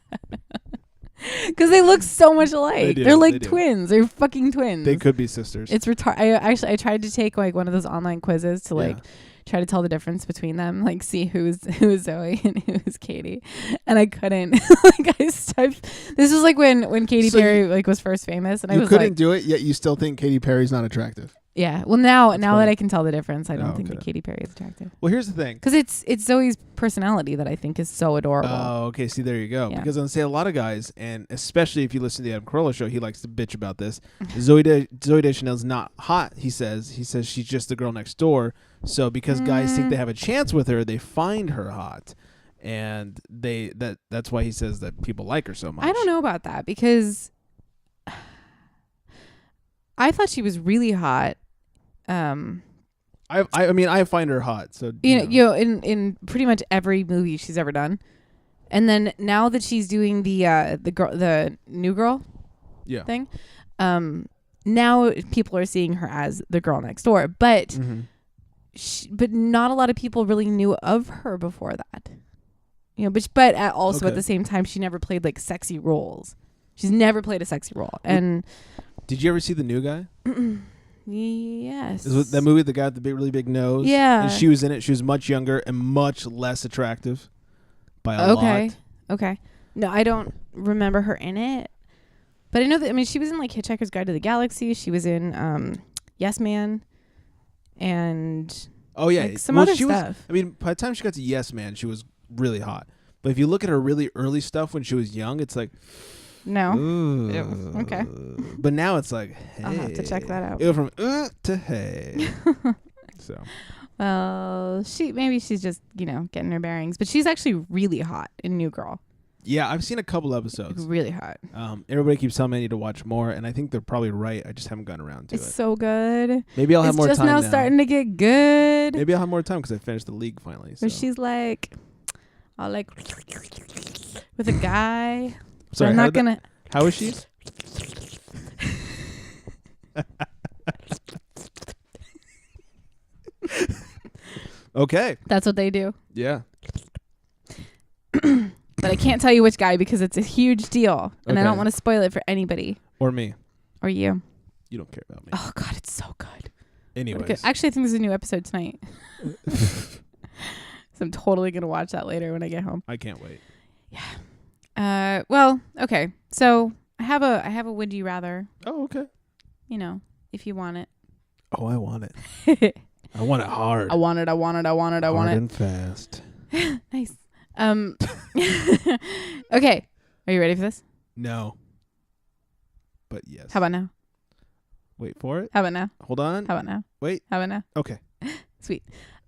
S2: Because they look so much alike. They're like
S1: they
S2: twins. They're fucking twins.
S1: They could be sisters.
S2: It's I tried to take like one of those online quizzes to like try to tell the difference between them, like see who's Zoe and who's Katie, and I couldn't. Like this was like when Katy Perry like was first famous, and I was like, you couldn't
S1: do it, yet you still think Katy Perry's not attractive.
S2: Yeah. Well, now that I can tell the difference, I don't think that Katy Perry is attractive.
S1: Well, here's the thing.
S2: Because it's Zoe's personality that I think is so adorable.
S1: Oh, okay. See, there you go.
S2: Yeah.
S1: Because I say a lot of guys, and especially if you listen to the Adam Carolla show, he likes to bitch about this. Zooey Deschanel's not hot, he says. He says she's just the girl next door. So because guys think they have a chance with her, they find her hot. And that's why he says that people like her so much.
S2: I don't know about that because I thought she was really hot.
S1: I mean I find her hot, so
S2: you know in pretty much every movie she's ever done, and then now that she's doing the new girl thing, now people are seeing her as the girl next door, but but not a lot of people really knew of her before that, you know. But also at the same time, she never played like sexy roles. She's never played a sexy role. And
S1: did you ever see The New Guy?
S2: Yes.
S1: Is that movie, the guy with the really big nose?
S2: Yeah.
S1: And she was in it. She was much younger and much less attractive by a lot.
S2: Okay. No, I don't remember her in it. But I know that, I mean, she was in like Hitchhiker's Guide to the Galaxy. She was in Yes Man. And like, some other stuff.
S1: I mean, by the time she got to Yes Man, she was really hot. But if you look at her really early stuff when she was young, it's like...
S2: No.
S1: Ooh.
S2: Okay.
S1: But now it's like, hey.
S2: I'll have to check that out.
S1: It went from to hey. So.
S2: Well, maybe she's just, getting her bearings. But she's actually really hot in New Girl.
S1: Yeah, I've seen a couple episodes.
S2: Like, really hot.
S1: Everybody keeps telling me I need to watch more, and I think they're probably right. I just haven't gotten around to it.
S2: It's so good.
S1: Maybe I'll have more time now.
S2: It's just now starting to get good.
S1: Maybe I'll have more time because I finished the league finally. So.
S2: But she's like, with a guy.
S1: Sorry,
S2: I'm not gonna.
S1: How is she? Okay.
S2: That's what they do.
S1: Yeah.
S2: But I can't tell you which guy because it's a huge deal, and I
S1: Okay.
S2: don't want to spoil it for anybody.
S1: Or me.
S2: Or you.
S1: You don't care about me.
S2: Oh God, it's so good.
S1: Anyways.
S2: Okay. Actually, I think there's a new episode tonight. So I'm totally going to watch that later when I get home.
S1: I can't wait.
S2: Yeah. Well, okay. So I have a would you rather,
S1: Oh, okay.
S2: you know, if you want it.
S1: Oh, I want it. I want it hard.
S2: I want it.
S1: Hard and fast.
S2: Nice. Okay. Are you ready for this?
S1: No. But yes.
S2: How about now?
S1: Wait for it.
S2: How about now?
S1: Hold on.
S2: How about now?
S1: Wait.
S2: How about now?
S1: Okay.
S2: Sweet.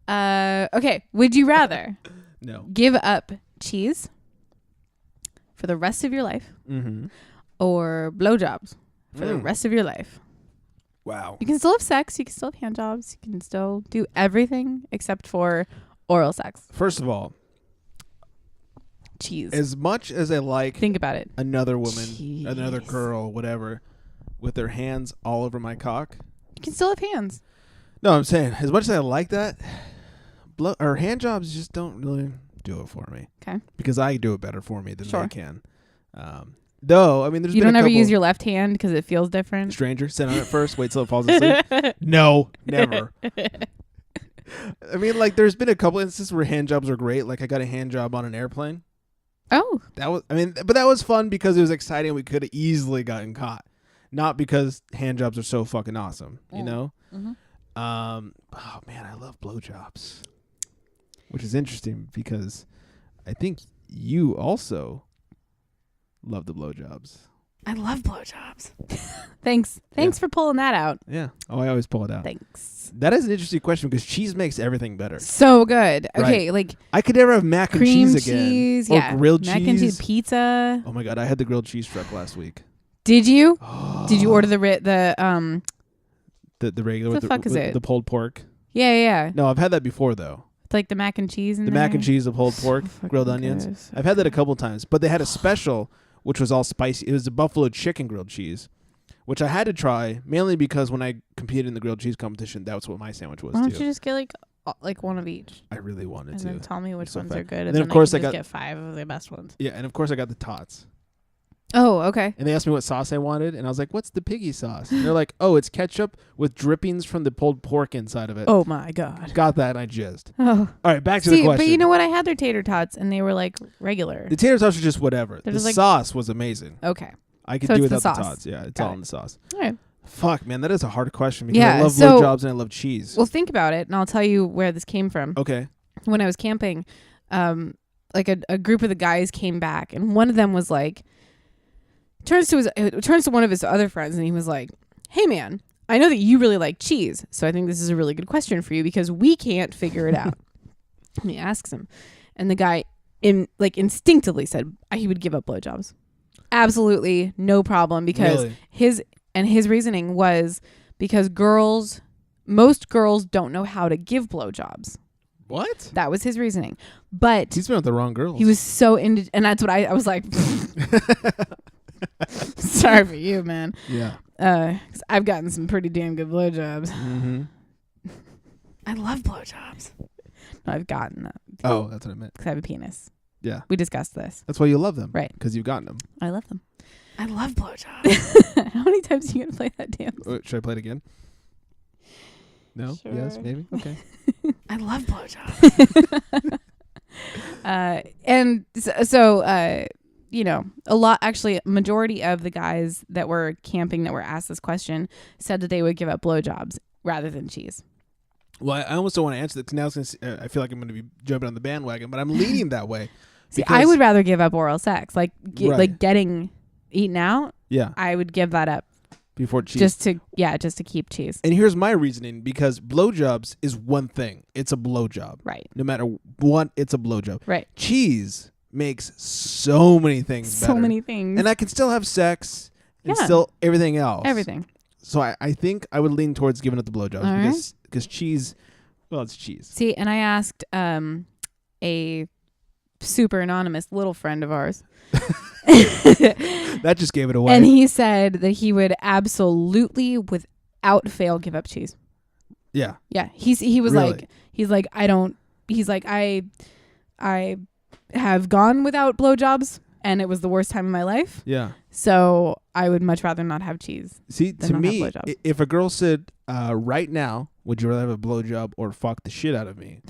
S2: Okay. Would you rather
S1: No.
S2: give up cheese for the rest of your life
S1: Mm-hmm.
S2: or blowjobs for the rest of your life?
S1: Wow.
S2: You can still have sex. You can still have hand jobs. You can still do everything except for oral sex.
S1: First of all,
S2: Cheese.
S1: as much as I like
S2: Think about it.
S1: another woman,
S2: Jeez.
S1: another girl, whatever, with their hands all over my cock.
S2: You can still have hands.
S1: No, I'm saying, as much as I like that, or hand jobs just don't really do it for me.
S2: Okay.
S1: Because I do it better for me than
S2: Sure.
S1: they can. Though, I mean, there's
S2: You
S1: been
S2: don't
S1: a
S2: ever
S1: couple
S2: use your left hand because it feels different.
S1: stranger, sit on it first, wait till it falls asleep. No, never. I mean, like, there's been a couple instances where hand jobs are great. Like, I got a hand job on an airplane.
S2: Oh.
S1: But that was fun because it was exciting. We could have easily gotten caught. Not because hand jobs are so fucking awesome, you know?
S2: Mm-hmm.
S1: Oh, man, I love blowjobs. Which is interesting because I think you also love the blowjobs.
S2: I love blowjobs. Thanks for pulling that out.
S1: Yeah. Oh, I always pull it out.
S2: Thanks.
S1: That is an interesting question because cheese makes everything better.
S2: So good. Okay,
S1: Right.
S2: like
S1: I could never have mac and
S2: cream
S1: cheese again.
S2: cheese,
S1: Or
S2: yeah,
S1: grilled
S2: mac
S1: cheese.
S2: and cheese, pizza.
S1: Oh my God, I had the grilled cheese truck last week.
S2: Did you?
S1: Oh.
S2: Did you order the
S1: The regular
S2: What
S1: with
S2: the fuck is
S1: with
S2: it?
S1: the pulled pork?
S2: Yeah.
S1: No, I've had that before though.
S2: Like the mac and cheese in
S1: The
S2: there?
S1: mac and cheese, the pulled pork,
S2: fucking
S1: grilled
S2: good.
S1: onions.
S2: So
S1: I've had that a couple times, but they had a special which was all spicy. It was the buffalo chicken grilled cheese, which I had to try mainly because when I competed in the grilled cheese competition, that's what my sandwich was
S2: Why don't
S1: too.
S2: you just get like one of each?
S1: I really wanted
S2: And
S1: to.
S2: then tell me which
S1: So
S2: ones
S1: fun.
S2: are good.
S1: And
S2: And
S1: then,
S2: then
S1: of course,
S2: I
S1: I
S2: can just
S1: got-
S2: get 5 of the best ones.
S1: Yeah, and of course I got the tots.
S2: Oh, okay.
S1: And they asked me what sauce I wanted, and I was like, "What's the piggy sauce?" And they're like, "Oh, it's ketchup with drippings from the pulled pork inside of it."
S2: Oh my God.
S1: Got that, and I jizzed.
S2: Oh.
S1: All right, back to the
S2: See,
S1: question.
S2: but you know what? I had their tater tots and they were like regular.
S1: The tater tots are just whatever.
S2: They're
S1: The
S2: just like-
S1: sauce was amazing.
S2: Okay.
S1: I could
S2: So
S1: do
S2: it's the
S1: without the
S2: sauce.
S1: tots. Yeah, it's
S2: Got
S1: all
S2: it.
S1: in the sauce.
S2: All right.
S1: Fuck, man, that is a hard question because
S2: Yeah,
S1: I love
S2: so-
S1: blowjobs and I love cheese.
S2: Well, think about it, and I'll tell you where this came from.
S1: Okay.
S2: When I was camping, like a group of the guys came back, and one of them was like, turns to one of his other friends, and he was like, "Hey, man, I know that you really like cheese, so I think this is a really good question for you because we can't figure it out." And he asks him, and the guy instinctively said he would give up blowjobs. Absolutely no problem, because
S1: Really?
S2: his reasoning was because most girls don't know how to give blowjobs.
S1: What?
S2: That was his reasoning. But
S1: He's been with the wrong girls.
S2: he was so into, and that's what I was like, sorry for you, man.
S1: Yeah.
S2: 'Cause I've gotten some pretty damn good blowjobs.
S1: Mm-hmm.
S2: I love blowjobs. No, I've gotten them
S1: Oh, that's what I meant.
S2: because I have a penis.
S1: Yeah.
S2: We discussed this.
S1: That's why you love them.
S2: Right.
S1: Because you've gotten them.
S2: I love them. I love blowjobs. How many times are you gonna play that dance?
S1: Should I play it again? No?
S2: Sure.
S1: Yes? Maybe? Okay.
S2: I love blowjobs. And so, majority of the guys that were camping that were asked this question said that they would give up blowjobs rather than cheese.
S1: Well, I almost don't want to answer that because now I feel like I'm going to be jumping on the bandwagon, but I'm leaning that way.
S2: See, I would rather give up oral sex, like
S1: Right.
S2: getting eaten out.
S1: Yeah.
S2: I would give that up
S1: Before cheese.
S2: just to keep cheese.
S1: And here's my reasoning, because blowjobs is one thing. It's a blowjob.
S2: Right.
S1: No matter what, it's a blowjob.
S2: Right.
S1: Cheese makes so many things better.
S2: So many things.
S1: And I can still have sex and
S2: Yeah.
S1: still everything else.
S2: Everything.
S1: So I think I would lean towards giving up the blowjobs
S2: All
S1: because cheese, well, it's cheese.
S2: See, and I asked a super anonymous little friend of ours.
S1: That just gave it away.
S2: And he said that he would absolutely, without fail, give up cheese.
S1: Yeah.
S2: Yeah, he was
S1: Really?
S2: I have gone without blowjobs and it was the worst time of my life.
S1: Yeah.
S2: So I would much rather not have cheese.
S1: See,
S2: than
S1: to
S2: not
S1: me,
S2: have blowjobs.
S1: if a girl said, "Right now, would you rather have a blowjob or fuck the shit out of me?"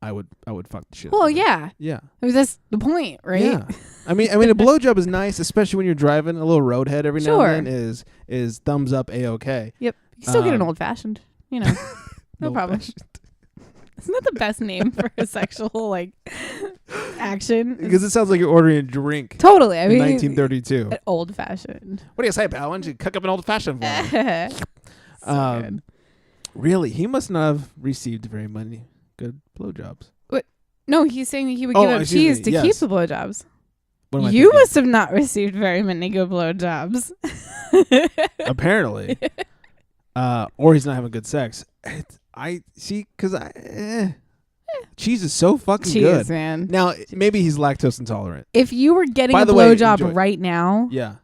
S1: I would fuck the shit.
S2: Well,
S1: out of her.
S2: yeah.
S1: Yeah.
S2: I mean, that's the point, right?
S1: Yeah. I mean, a blowjob is nice, especially when you're driving. A little roadhead every now and then is thumbs up, a-okay.
S2: Yep. You can still get an old fashioned. You know, no problem.
S1: Old-fashioned.
S2: Isn't that the best name for a sexual action?
S1: Because it sounds like you're ordering a drink.
S2: Totally. I mean,
S1: 1932.
S2: Old fashioned.
S1: What do you say, pal? Why don't you cook up an old fashioned for me?
S2: So good.
S1: Really, he must not have received very many good blowjobs.
S2: No, he's saying that he would give up
S1: excuse
S2: cheese
S1: me,
S2: to
S1: yes.
S2: keep the blowjobs.
S1: What am I
S2: You
S1: thinking?
S2: must have not received very many good blowjobs.
S1: Apparently. Or he's not having good sex. I see, because cheese is so fucking
S2: Cheese,
S1: good.
S2: man.
S1: Now, maybe he's lactose intolerant.
S2: If you were getting
S1: By
S2: a
S1: the way,
S2: blowjob
S1: enjoy.
S2: right now,
S1: Yeah.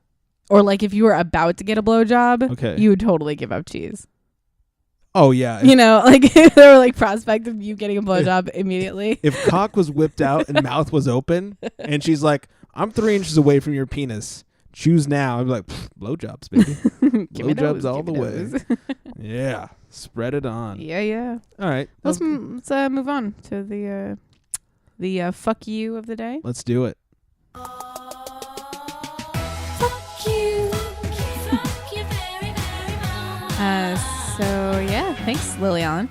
S2: or like if you were about to get a blowjob,
S1: Okay.
S2: you would totally give up cheese.
S1: Oh, yeah.
S2: You know, like if there were like prospect of you getting a blowjob immediately.
S1: If cock was whipped out and mouth was open, and she's like, "I'm 3 inches away from your penis. Choose now." I'd be like, "Blowjobs, baby.
S2: Give me
S1: Blowjobs
S2: those,
S1: all
S2: give
S1: the
S2: me
S1: way."
S2: those.
S1: Yeah. Spread it on.
S2: Yeah.
S1: All right.
S2: Let's move on to the fuck you of the day.
S1: Let's do it.
S2: So yeah, thanks, Lilian.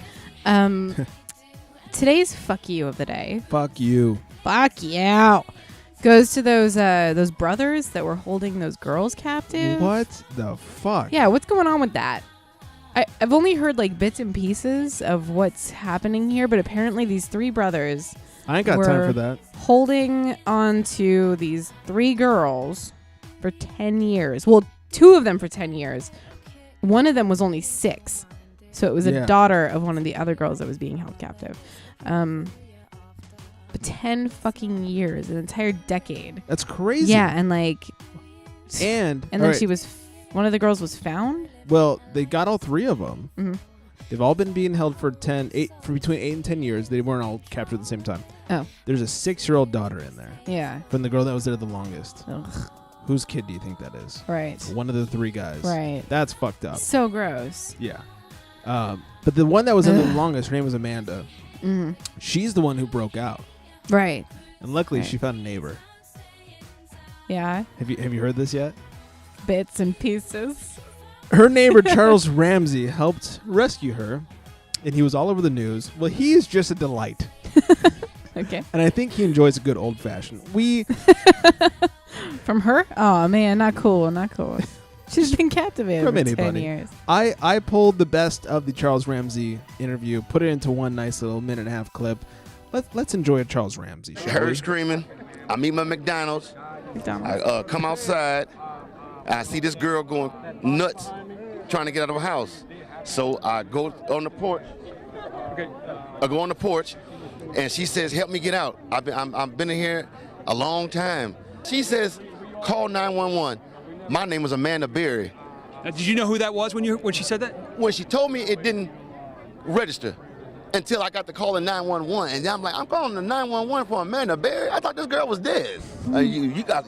S2: Today's fuck you of the day.
S1: Fuck you.
S2: Fuck you. Goes to those brothers that were holding those girls captive.
S1: What the fuck?
S2: Yeah, what's going on with that? I've only heard like bits and pieces of what's happening here, but apparently these 3 brothers
S1: I ain't got
S2: were
S1: time for that.
S2: holding on to these 3 girls for 10 years. Well, 2 of them for 10 years. One of them was only 6. So it was a daughter of one of the other girls that was being held captive. But 10 fucking years, an entire decade.
S1: That's crazy.
S2: Yeah, and like...
S1: And
S2: then
S1: right,
S2: she was... One of the girls was found?
S1: Well, they got all 3 of them.
S2: Mm-hmm.
S1: They've all been being held for between 8 and 10 years. They weren't all captured at the same time.
S2: Oh.
S1: There's a 6-year-old daughter in there.
S2: Yeah.
S1: From the girl that was there the longest.
S2: Ugh.
S1: Whose kid do you think that is?
S2: Right.
S1: One of the 3 guys.
S2: Right.
S1: That's fucked up.
S2: So gross.
S1: Yeah. But the one that was in the longest, her name was Amanda.
S2: Mm-hmm.
S1: She's the one who broke out.
S2: Right.
S1: And luckily,
S2: Right.
S1: she found a neighbor.
S2: Yeah.
S1: Have you heard this yet?
S2: Bits and pieces.
S1: Her neighbor, Charles Ramsey, helped rescue her, and he was all over the news. Well, he is just a delight.
S2: Okay.
S1: And I think he enjoys a good old-fashioned.
S2: From her? Oh, man, not cool, not cool. She's been captivated
S1: From
S2: for 10
S1: anybody.
S2: years.
S1: I pulled the best of the Charles Ramsey interview, put it into one nice little minute-and-a-half clip. Let's enjoy a Charles Ramsey show.
S5: Heard screaming. I'm eating my McDonald's. I come outside. I see this girl going nuts, trying to get out of her house. So I go on the porch.
S6: Okay.
S5: I go on the porch, and she says, "Help me get out. I've been in here a long time." She says, "Call 911." My name was Amanda Berry.
S6: Now, did you know who that was when she said that?
S5: When she told me, it didn't register until I got the call in 911, and I'm like, I'm calling the 911 for Amanda Berry. I thought this girl was dead. You got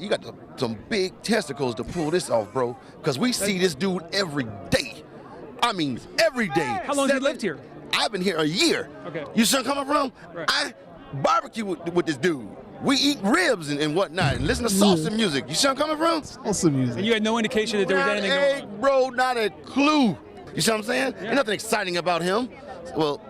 S5: some big testicles to pull this off, bro. Because we see this dude every day. I mean, every day.
S6: How long have you lived here?
S5: I've been here a year.
S6: Okay.
S5: You see where I'm coming from?
S6: Right.
S5: I barbecue with this dude. We eat ribs and whatnot and listen to salsa music. You see where I'm coming from?
S1: Salsa music.
S6: And you had no indication that there was
S5: Not
S6: anything going on?
S5: bro, not a clue. You see what I'm saying?
S6: Yeah.
S5: There's nothing exciting about him. Well,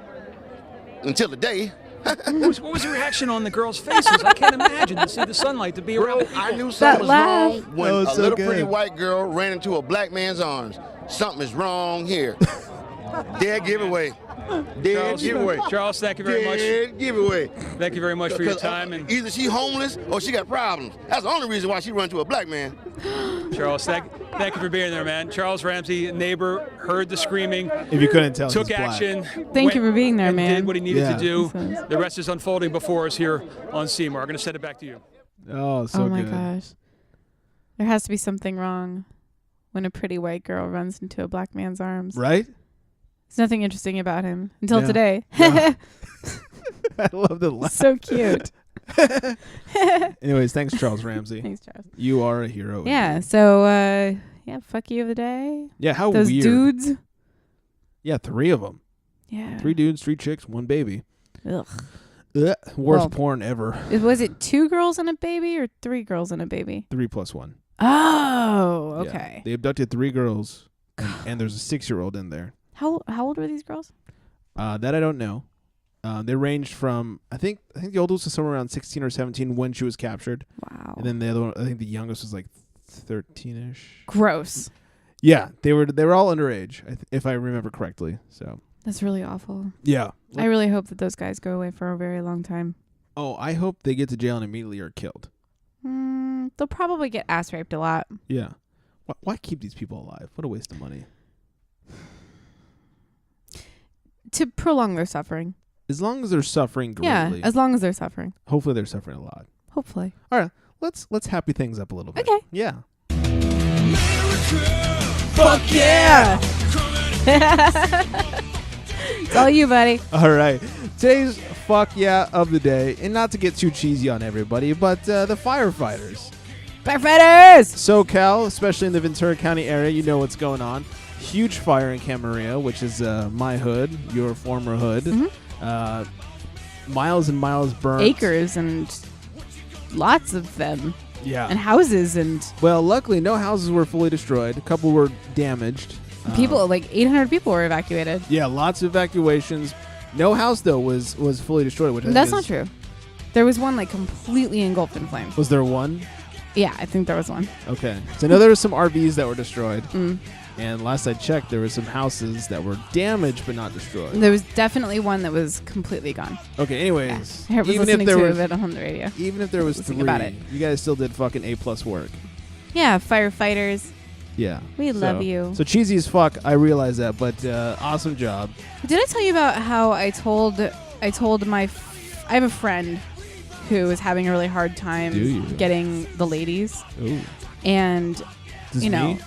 S5: until the day.
S6: What was the reaction on the girls' faces? I can't imagine to see the sunlight, to be around
S5: Bro,
S6: people.
S5: I knew
S2: That
S5: something was
S2: laugh.
S5: wrong when
S1: That
S5: a
S1: was so
S5: little
S1: good.
S5: pretty white girl ran into a black man's arms. Something is wrong here. Dead giveaway. Dead giveaway.
S6: Charles, thank you very much.
S5: Dead giveaway.
S6: Thank you very much for your
S5: 'Cause,
S6: time. And
S5: either she homeless or she got problems. That's the only reason why she run to a black man.
S6: Charles, thank you for being there, man. Charles Ramsey, neighbor, heard the screaming,
S1: If you couldn't tell,
S6: took
S1: he's black.
S6: action.
S2: Thank you for being there,
S6: and
S2: man.
S6: Did what he needed
S1: Yeah.
S6: to do.
S2: This
S6: The rest is unfolding before us here on Seymour. I'm going to send it back to you.
S1: Oh, so
S2: oh my
S1: good.
S2: gosh. There has to be something wrong when a pretty white girl runs into a black man's arms.
S1: Right?
S2: There's nothing interesting about him until
S1: Yeah.
S2: today.
S1: Yeah. I love the laugh.
S2: So cute.
S1: Anyways, thanks, Charles Ramsey.
S2: Thanks, Charles.
S1: You are a hero.
S2: Yeah. So, fuck you of the day.
S1: Yeah, how
S2: Those
S1: weird.
S2: dudes.
S1: Yeah, 3 of them.
S2: Yeah.
S1: 3 dudes, 3 chicks, 1 baby.
S2: Ugh.
S1: Ugh, worst
S2: Well,
S1: porn ever.
S2: Was it 2 girls and a baby or 3 girls and a baby?
S1: 3 plus 1.
S2: Oh,
S1: Yeah.
S2: okay.
S1: They abducted 3 girls, and there's a 6-year-old in there.
S2: How old were these girls?
S1: That I don't know. They ranged from I think the oldest was somewhere around 16 or 17 when she was captured,
S2: Wow.
S1: and then the other one, I think the youngest was like 13ish.
S2: Gross.
S1: Yeah, they were all underage, if I remember correctly. So
S2: That's really awful.
S1: yeah.
S2: I really hope that those guys go away for a very long time.
S1: Oh, I hope they get to jail and immediately are killed.
S2: They'll probably get ass raped a lot.
S1: Yeah. Why keep these people alive? What a waste of money.
S2: To prolong their suffering.
S1: As long as they're suffering greatly.
S2: Yeah, as long as they're suffering.
S1: Hopefully they're suffering a lot.
S2: Hopefully.
S1: All right, let's happy things up a little bit.
S2: Okay.
S1: Yeah.
S2: Fuck yeah! It's all you, buddy.
S1: All right. Today's fuck yeah of the day, and not to get too cheesy on everybody, but the firefighters.
S2: Firefighters!
S1: SoCal, especially in the Ventura County area, you know what's going on. Huge fire in Camarillo, which is my hood, your former hood. Miles and miles burned.
S2: Acres and lots of them.
S1: Yeah.
S2: And houses and
S1: Well, luckily, no houses were fully destroyed. A couple were damaged.
S2: people, like 800 people were evacuated.
S1: Yeah, lots of evacuations. No house, though, was fully destroyed. Which I
S2: That's
S1: think
S2: not true. There was one like completely engulfed in flames.
S1: Was there one?
S2: Yeah, I think there was one.
S1: Okay. So I know there were some RVs that were destroyed.
S2: Mm.
S1: And last I checked, there were some houses that were damaged but not destroyed.
S2: There was definitely one that was completely gone.
S1: Okay, anyways.
S2: I was
S1: even
S2: listening
S1: if there
S2: to
S1: was,
S2: it on the radio.
S1: even if there was
S2: Listening
S1: 3,
S2: about it.
S1: you guys still did fucking A+ work.
S2: Yeah, firefighters.
S1: Yeah.
S2: We love you.
S1: So cheesy as fuck, I realize that, but awesome job.
S2: Did I tell you about how I told I have a friend who is having a really hard time
S1: Do you?
S2: getting the ladies,
S1: Ooh.
S2: and
S1: This
S2: you know,
S1: me?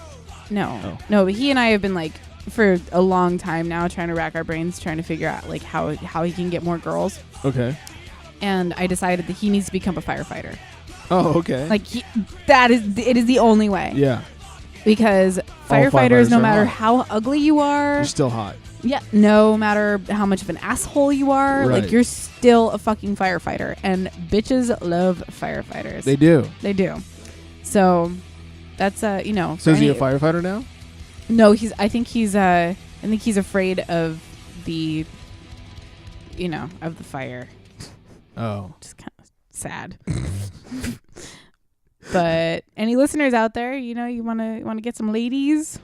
S2: no, but he and I have been like for a long time now trying to rack our brains trying to figure out like how he can get more girls.
S1: Okay.
S2: And I decided that he needs to become a firefighter.
S1: Oh, okay.
S2: Like it is the only way.
S1: Yeah.
S2: Because
S1: firefighters
S2: firefighters, no
S1: are
S2: matter
S1: hot.
S2: how ugly you are,
S1: You're still hot.
S2: yeah, no matter how much of an asshole you are,
S1: Right.
S2: like you're still a fucking firefighter. And bitches love firefighters.
S1: They do.
S2: They do. So that's you know.
S1: So
S2: for
S1: is he a
S2: any-
S1: firefighter now?
S2: No, I think he's afraid of the, you know, of the fire.
S1: Oh.
S2: Just kind of sad. But any listeners out there, you know, you want to get some ladies,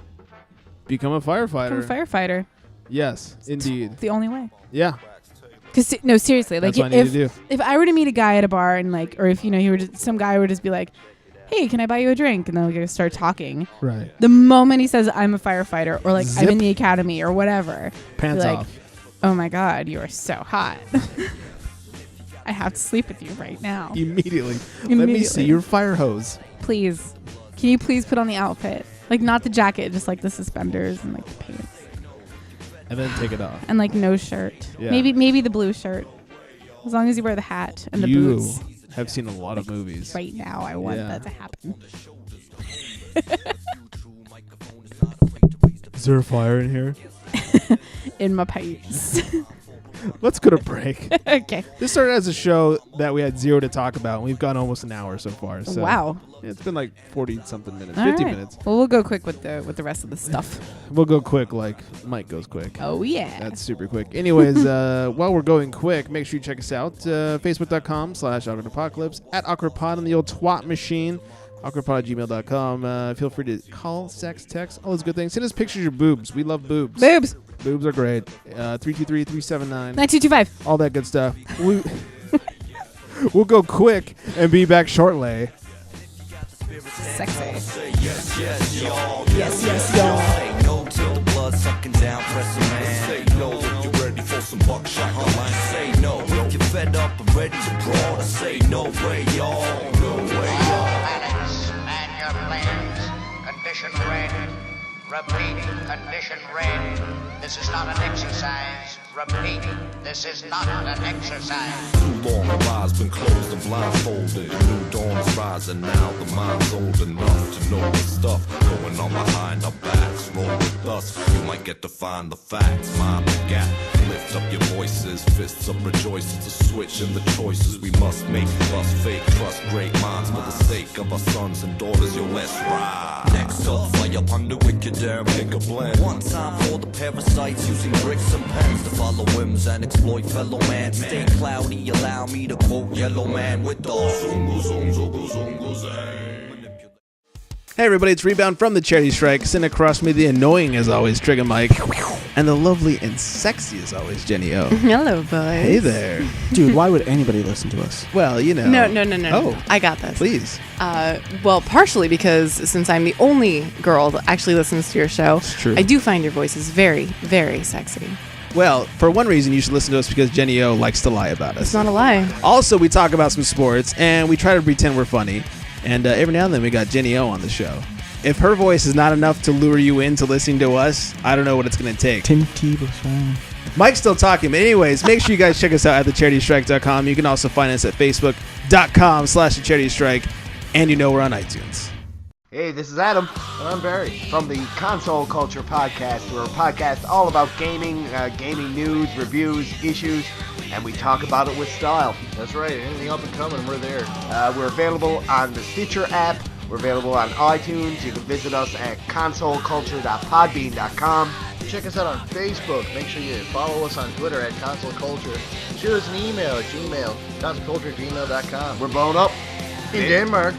S1: Become a firefighter.
S2: become a firefighter.
S1: Yes, indeed.
S2: It's the only way.
S1: Yeah.
S2: Cause no, seriously, like
S1: That's what I need to do.
S2: if I were to meet a guy at a bar and like, or if you know, some guy would just be like, "Hey, can I buy you a drink?" and then we're gonna start talking.
S1: Right.
S2: The moment he says, "I'm a firefighter," or like,
S1: Zip.
S2: "I'm in the academy," or whatever,
S1: Pants
S2: like,
S1: off.
S2: "Oh my God, you are so hot." I have to sleep with you right now.
S1: Immediately. Let me
S2: Immediately.
S1: see your fire hose.
S2: Please, can you please put on the outfit? Like not the jacket, just like the suspenders and like the pants.
S1: And then take it off.
S2: And like no shirt.
S1: Yeah.
S2: Maybe the blue shirt. As long as you wear the hat and the
S1: You
S2: boots.
S1: have seen a lot of movies.
S2: Right now, I want
S1: Yeah.
S2: that to happen.
S1: Is there a fire in here?
S2: In my pants.
S1: Let's go to break.
S2: Okay.
S1: This started as a show that we had 0 to talk about, and we've gone almost an hour so far. So
S2: Wow.
S1: It's been like 40-something minutes,
S2: All
S1: 50
S2: right.
S1: minutes.
S2: Well, we'll go quick with the rest of the stuff.
S1: We'll go quick like Mike goes quick.
S2: Oh yeah.
S1: That's super quick. Anyways, while we're going quick, make sure you check us out. Facebook.com/awkwardapocalypse, at awkwardpod on the old twat machine, awkwardpod@gmail.com. Feel free to call, sex, text, all those good things. Send us pictures of your boobs. We love boobs.
S2: Boobs.
S1: Boobs are great. 323-379.
S2: 9225.
S1: All that good stuff. We'll go quick and be back shortly.
S2: Sexy.
S7: Yes, yes, y'all.
S2: Yes, yes, y'all.
S7: Say no till the blood sucking down, press a man. Say no if you're ready for some buckshot. Say no if you're fed up and ready to brawl. I say no way, y'all. No way, y'all.
S8: Planets, man your plans. Condition red. Repeat, condition red. This is not an exercise. Repeat, this is not an exercise.
S7: Too long the lies been closed and blindfolded. A new dawn is rising now. The mind's old enough to know the stuff going on behind our backs. Roll with us, you might get to find the facts. Mind the gap, lift up your voices. Fists up, rejoice. It's a switch in the choices we must make. Bust fake, trust great minds for the sake of our sons and daughters. Yo, let's ride. Next up, fire upon the wicked damn pick a blend. One time for the parasites using bricks and pens to follow whims and exploit fellow man. Stay cloudy, allow me to quote Yellow Man with the zungo zungo zungo zang.
S1: Hey everybody, it's Rebound from the Charity Strike. Sitting across me, the annoying as always, Trigger Mike, and the lovely and sexy as always, Jenny O.
S2: Hello, boys.
S1: Hey there.
S9: Dude, why would anybody listen to us?
S1: Well, you know.
S2: No.
S1: Oh,
S2: I got this.
S1: please.
S2: Well, partially because since I'm the only girl that actually listens to your show,
S1: It's true.
S2: I do find your voices very, very sexy.
S1: Well, for one reason, you should listen to us because Jenny O likes to lie about us.
S2: It's not a lie.
S1: Also, we talk about some sports, and we try to pretend we're funny. And every now and then, we got Jenny O on the show. If her voice is not enough to lure you into listening to us, I don't know what it's going to take.
S9: Tim Tebow.
S1: Mike's still talking, but anyways, make sure you guys check us out at thecharitystrike.com. You can also find us at facebook.com/thecharitystrike, and you know we're on iTunes.
S10: Hey, this is Adam. And I'm Barry from the Console Culture Podcast. We're a podcast all about gaming, gaming news, reviews, issues, and we talk about it with style.
S11: That's right. Anything up and coming, we're there.
S10: We're available on the Stitcher app. We're available on iTunes. You can visit us at consoleculture.podbean.com.
S11: Check us out on Facebook. Make sure you follow us on Twitter at Console Culture. Shoot us an email at gmail, consoleculture@gmail.com.
S10: We're blown up
S11: in Denmark.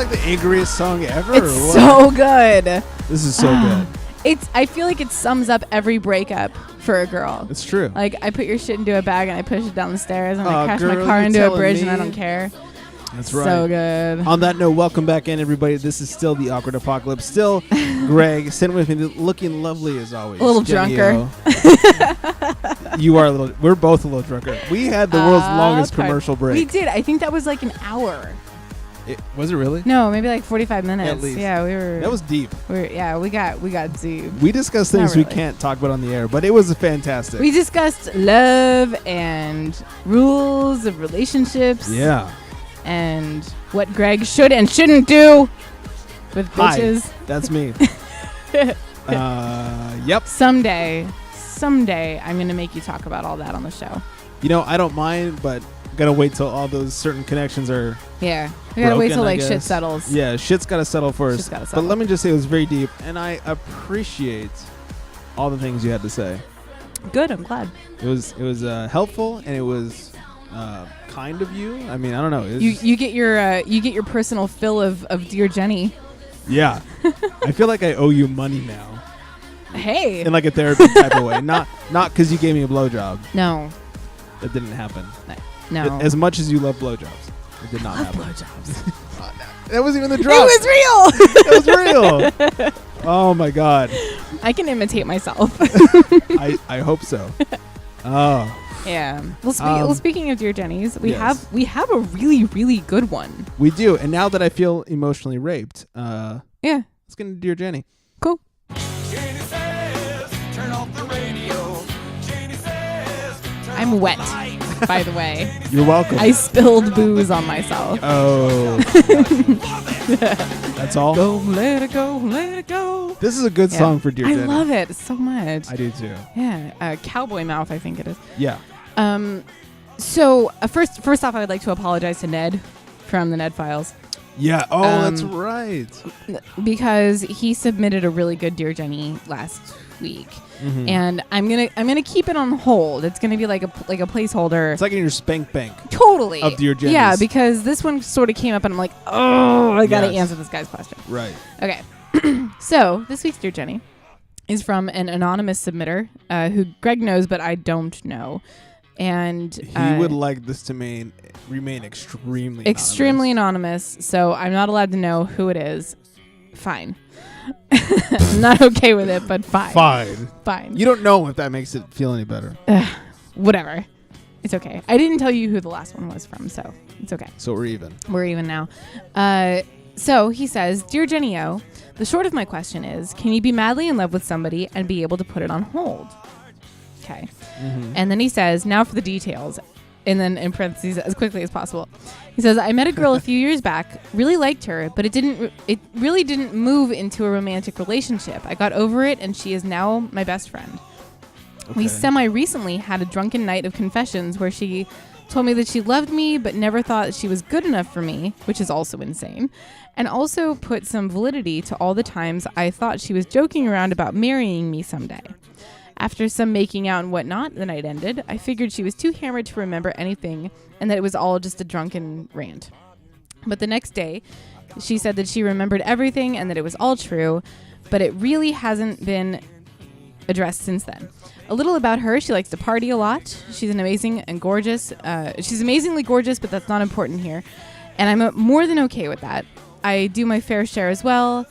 S1: The angriest song ever?
S2: It's
S1: or what?
S2: so good.
S1: This is so good.
S2: I feel like it sums up every breakup for a girl.
S1: It's true.
S2: Like, I put your shit into a bag and I push it down the stairs and I crash
S1: girl,
S2: my car
S1: you're
S2: into a
S1: telling
S2: bridge
S1: me.
S2: and I don't care.
S1: That's right.
S2: So good.
S1: On that note, welcome back in, everybody. This is still the Awkward Apocalypse. Still Greg sitting with me, looking lovely as always.
S2: A little
S1: Jenny
S2: drunker.
S1: You are a little. We're both a little drunker. We had the world's longest
S2: pardon.
S1: commercial break.
S2: We did. I think that was like an hour.
S1: Was it really?
S2: No, maybe like 45 minutes.
S1: At least.
S2: Yeah, we were.
S1: That was deep.
S2: We got deep.
S1: We discussed things we can't talk about on the air, but it was fantastic.
S2: We discussed love and rules of relationships.
S1: Yeah.
S2: And what Greg should and shouldn't do with bitches.
S1: Hi, that's me. Yep.
S2: Someday, I'm going to make you talk about all that on the show.
S1: You know, I don't mind, but gotta wait till all those certain connections are.
S2: Yeah, we gotta wait till
S1: I
S2: like shit
S1: guess.
S2: settles.
S1: Yeah, shit's gotta settle first.
S2: Shit's gotta settle.
S1: But let me just say, it was very deep, and I appreciate all the things you had to say.
S2: Good, I'm glad.
S1: It was helpful, and it was kind of you. I mean, I don't know.
S2: You get your personal fill of Dear Jenny.
S1: Yeah, I feel like I owe you money now.
S2: Hey.
S1: In like a therapy type of way, not because you gave me a blowjob.
S2: No.
S1: That didn't happen.
S2: No.
S1: As much as you love blowjobs, it did not happen.
S2: Blowjobs.
S1: That wasn't even the drop.
S2: It was real.
S1: It was real. Oh my god.
S2: I can imitate myself.
S1: I hope so. Oh.
S2: Yeah. Well, speaking of Dear Jennies, we have a really, really good one.
S1: We do, and now that I feel emotionally raped,
S2: yeah,
S1: let's get into Dear Jenny.
S2: Cool.
S7: Jenny says, turn off the radio. Jenny says,
S2: I'm wet, by the way.
S1: You're welcome.
S2: I spilled booze on myself.
S1: Oh. That's all?
S2: Go, let it go, let it go.
S1: This is a good song for Dear Jenny.
S2: I love it so much.
S1: I do too.
S2: Yeah. Cowboy Mouth, I think it is.
S1: Yeah.
S2: So first off, I would like to apologize to Ned from the Ned Files.
S1: Yeah. Oh, that's right.
S2: Because he submitted a really good Dear Jenny last week.
S1: Mm-hmm.
S2: And I'm gonna keep it on hold. It's gonna be like a placeholder.
S1: It's like in your spank bank.
S2: Totally.
S1: Of Dear Jennies.
S2: Yeah, because this one sort of came up and I'm like, oh, I gotta answer this guy's question.
S1: Right.
S2: Okay. So this week's Dear Jenny is from an anonymous submitter who Greg knows, but I don't know. And
S1: he would like this to remain extremely
S2: anonymous. So I'm not allowed to know who it is. Fine. I'm not okay with it, but fine. Fine.
S1: You don't know if that makes it feel any better.
S2: Whatever. It's okay. I didn't tell you who the last one was from, so it's okay.
S1: So we're even.
S2: We're even now. So he says, Dear Jenny O, the short of my question is, can you be madly in love with somebody and be able to put it on hold? Okay. Mm-hmm. And then he says, now for the details. And then in parentheses, as quickly as possible. He says, I met a girl a few years back, really liked her, but it really didn't move into a romantic relationship. I got over it, and she is now my best friend. Okay. We semi-recently had a drunken night of confessions where she told me that she loved me, but never thought she was good enough for me, which is also insane, and also put some validity to all the times I thought she was joking around about marrying me someday. After some making out and whatnot, the night ended. I figured she was too hammered to remember anything and that it was all just a drunken rant. But the next day, she said that she remembered everything and that it was all true, but it really hasn't been addressed since then. A little about her, she likes to party a lot. She's amazingly gorgeous, but that's not important here. And I'm more than okay with that. I do my fair share as well.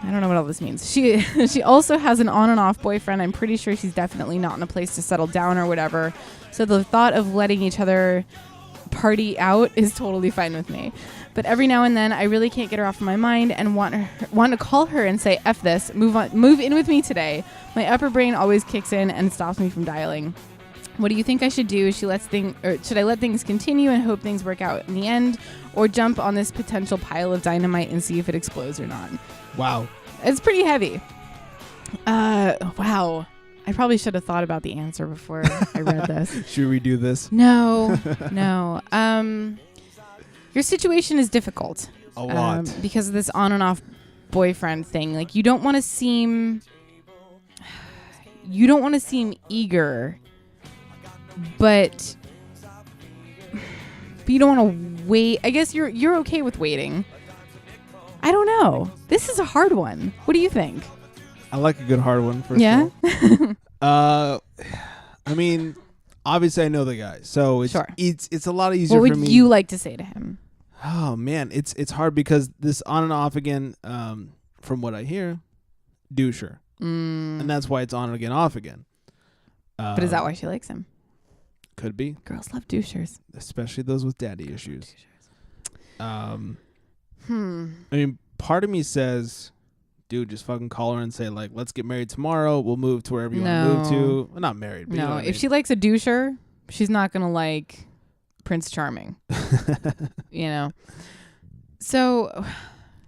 S2: I don't know what all this means. She also has an on and off boyfriend. I'm pretty sure she's definitely not in a place to settle down or whatever. So the thought of letting each other party out is totally fine with me. But every now and then, I really can't get her off of my mind and want to call her and say, F this, move in with me today. My upper brain always kicks in and stops me from dialing. What do you think I should do? Should I let things continue and hope things work out in the end, or jump on this potential pile of dynamite and see if it explodes or not?
S1: Wow.
S2: It's pretty heavy. Wow. I probably should have thought about the answer before I read this.
S1: Should we do this?
S2: No. Your situation is difficult.
S1: A lot.
S2: Because of this on and off boyfriend thing. Like, you don't want to seem eager, but you don't want to wait. I guess you're okay with waiting. I don't know. This is a hard one. What do you think?
S1: I like a good hard one. First
S2: yeah.
S1: I mean, obviously I know the guy, so it's a lot easier for me.
S2: What would you like to say to him?
S1: Oh man, it's hard because this on and off again. From what I hear, doucher, and that's why it's on again, off again.
S2: But is that why she likes him?
S1: Could be.
S2: Girls love douchers,
S1: especially those with daddy issues. I mean, part of me says, dude, just fucking call her and say, like, let's get married tomorrow. We'll move to wherever you want to move to. Well, not married. But
S2: no,
S1: you know what I mean.
S2: If she likes a doucher, she's not going to like Prince Charming. You know? So,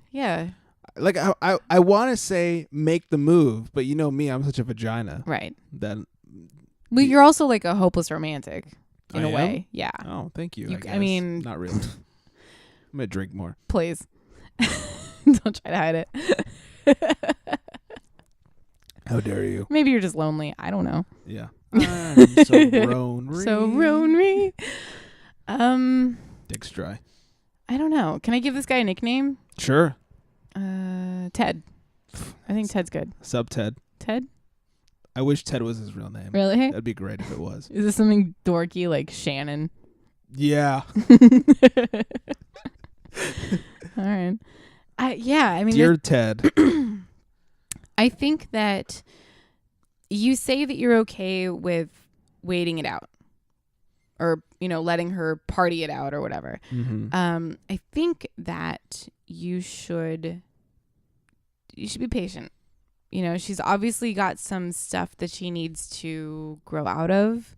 S2: yeah.
S1: Like, I want to say make the move, but you know me, I'm such a vagina.
S2: Right.
S1: That.
S2: But you're also like a hopeless romantic in a
S1: am?
S2: way. Yeah.
S1: Oh, thank you.
S2: I mean,
S1: not really. I'm going to drink more.
S2: Please. Don't try to hide it.
S1: How dare you?
S2: Maybe you're just lonely. I don't know.
S1: Yeah. I'm so ronery.
S2: So ronery.
S1: Dick's dry.
S2: I don't know. Can I give this guy a nickname?
S1: Sure.
S2: Ted. I think Ted's good.
S1: Sub Ted.
S2: Ted?
S1: I wish Ted was his real name.
S2: Really?
S1: That'd be great if it was.
S2: Is this something dorky like Shannon?
S1: Yeah.
S2: All right. I mean,
S1: dear Ted.
S2: I think that you say that you're okay with waiting it out, or letting her party it out or whatever.
S1: Mm-hmm.
S2: I think that you should be patient. She's obviously got some stuff that she needs to grow out of.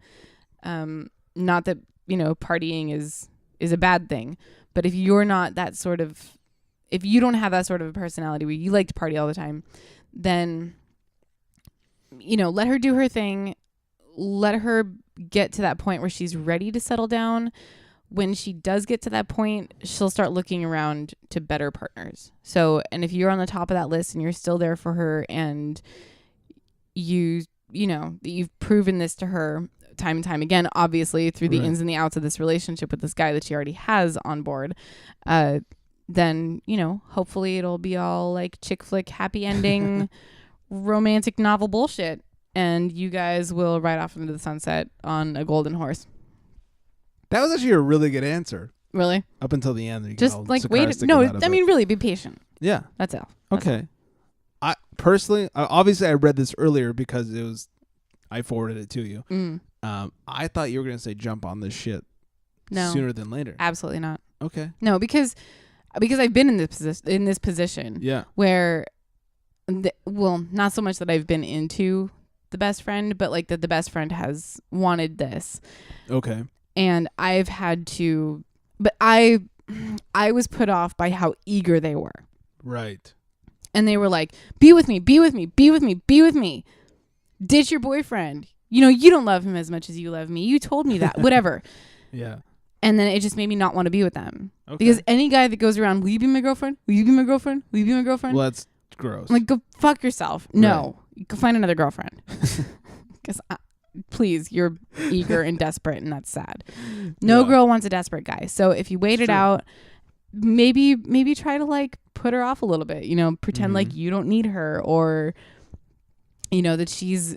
S2: Not that partying is a bad thing, but if you're not if you don't have that sort of a personality where you like to party all the time, then let her do her thing. Let her get to that point where she's ready to settle down when she does get to that point, she'll start looking around to better partners. So, and if you're on the top of that list and you're still there for her, and you know, you've proven this to her time and time again, obviously through the ins and the outs of this relationship with this guy that she already has on board, then, you know, hopefully it'll be all like chick flick, happy ending, romantic novel bullshit. And you guys will ride off into the sunset on a golden horse.
S1: That was actually a really good answer.
S2: Really?
S1: Up until the end. You
S2: just like wait. No, I mean, really be patient.
S1: Yeah.
S2: That's all.
S1: Okay. I personally, obviously I read this earlier because I forwarded it to you. I thought you were going to say jump on this shit sooner than later.
S2: Absolutely not.
S1: Okay.
S2: No, because I've been in this position.
S1: Yeah.
S2: Where, well, not so much that I've been into the best friend, but like that the best friend has wanted this.
S1: Okay.
S2: And I've had to, but I was put off by how eager they were.
S1: Right.
S2: And they were like, be with me, be with me, be with me, be with me. Ditch your boyfriend. You know, you don't love him as much as you love me. You told me that, whatever.
S1: Yeah.
S2: And then it just made me not want to be with them.
S1: Okay.
S2: Because any guy that goes around, will you be my girlfriend? Will you be my girlfriend? Will you be my girlfriend?
S1: Well, that's gross.
S2: I'm like, go fuck yourself. No. Right. Go find another girlfriend. Because please, you're eager and desperate, and that's sad. No girl wants a desperate guy. So if you wait it out, maybe try to like put her off a little bit. You know, pretend like you don't need her, or you know that she's,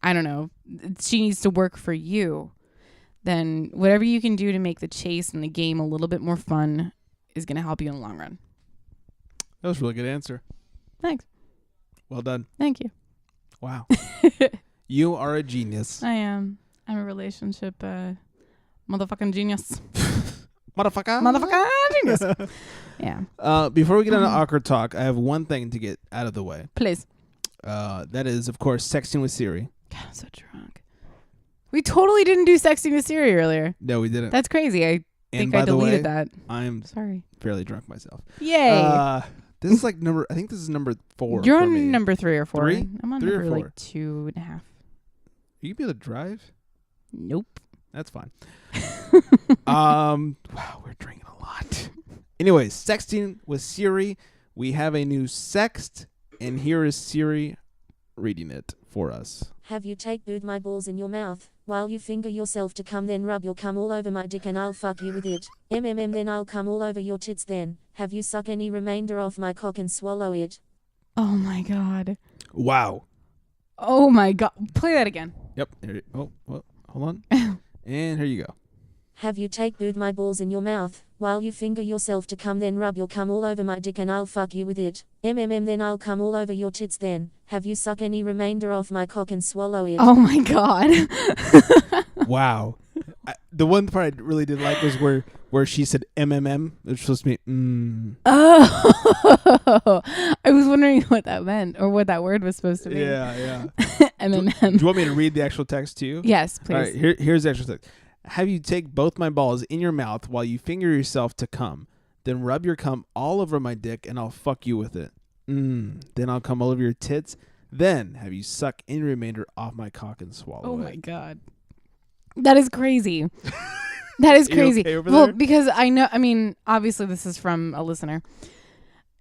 S2: I don't know, she needs to work for you. Then whatever you can do to make the chase and the game a little bit more fun is going to help you in the long run.
S1: That was a really good answer.
S2: Thanks.
S1: Well done.
S2: Thank you.
S1: Wow. You are a genius.
S2: I am. I'm a relationship motherfucking genius.
S1: Motherfucker
S2: genius. Yeah.
S1: Before we get into awkward talk, I have one thing to get out of the way.
S2: Please.
S1: That is, of course, sexting with Siri.
S2: God, I'm so drunk. We totally didn't do sexting with Siri earlier.
S1: No, we didn't.
S2: That's crazy. I think I deleted that.
S1: I'm
S2: sorry.
S1: Fairly drunk myself.
S2: Yay.
S1: This is like I think this is number 4.
S2: You're on number 3 or 4.
S1: 3?
S2: I'm on
S1: 3
S2: number
S1: or 4?
S2: like 2.5.
S1: You be able to drive?
S2: Nope.
S1: That's fine. Wow, we're drinking a lot. Anyways, sexting with Siri. We have a new sext, and here is Siri reading it for us.
S12: Have you take boot my balls in your mouth, while you finger yourself to come, then rub your cum all over my dick and I'll fuck you with it. Then I'll come all over your tits then. Have you suck any remainder off my cock and swallow it.
S2: Oh my God.
S1: Wow.
S2: Oh my God. Play that again.
S1: Yep. Hold on. And here you go.
S12: Have you take boot my balls in your mouth, while you finger yourself to come, then rub your cum all over my dick and I'll fuck you with it. Then I'll come all over your tits then. Have you suck any remainder off my cock and swallow it.
S2: Oh my God.
S1: Wow. The one part I really did like was where she said MMM. It was supposed to be
S2: Oh. I was wondering what that meant, or what that word was supposed to be.
S1: Yeah.
S2: MMM.
S1: Do you want me to read the actual text to you?
S2: Yes, please.
S1: All right, here's the actual text. Have you take both my balls in your mouth while you finger yourself to cum. Then rub your cum all over my dick and I'll fuck you with it. Then I'll come all over your tits. Then have you suck any remainder off my cock and swallow it.
S2: Oh my God. That is crazy. That is crazy.
S1: Okay over
S2: well,
S1: there?
S2: because I know, I mean, obviously this is from a listener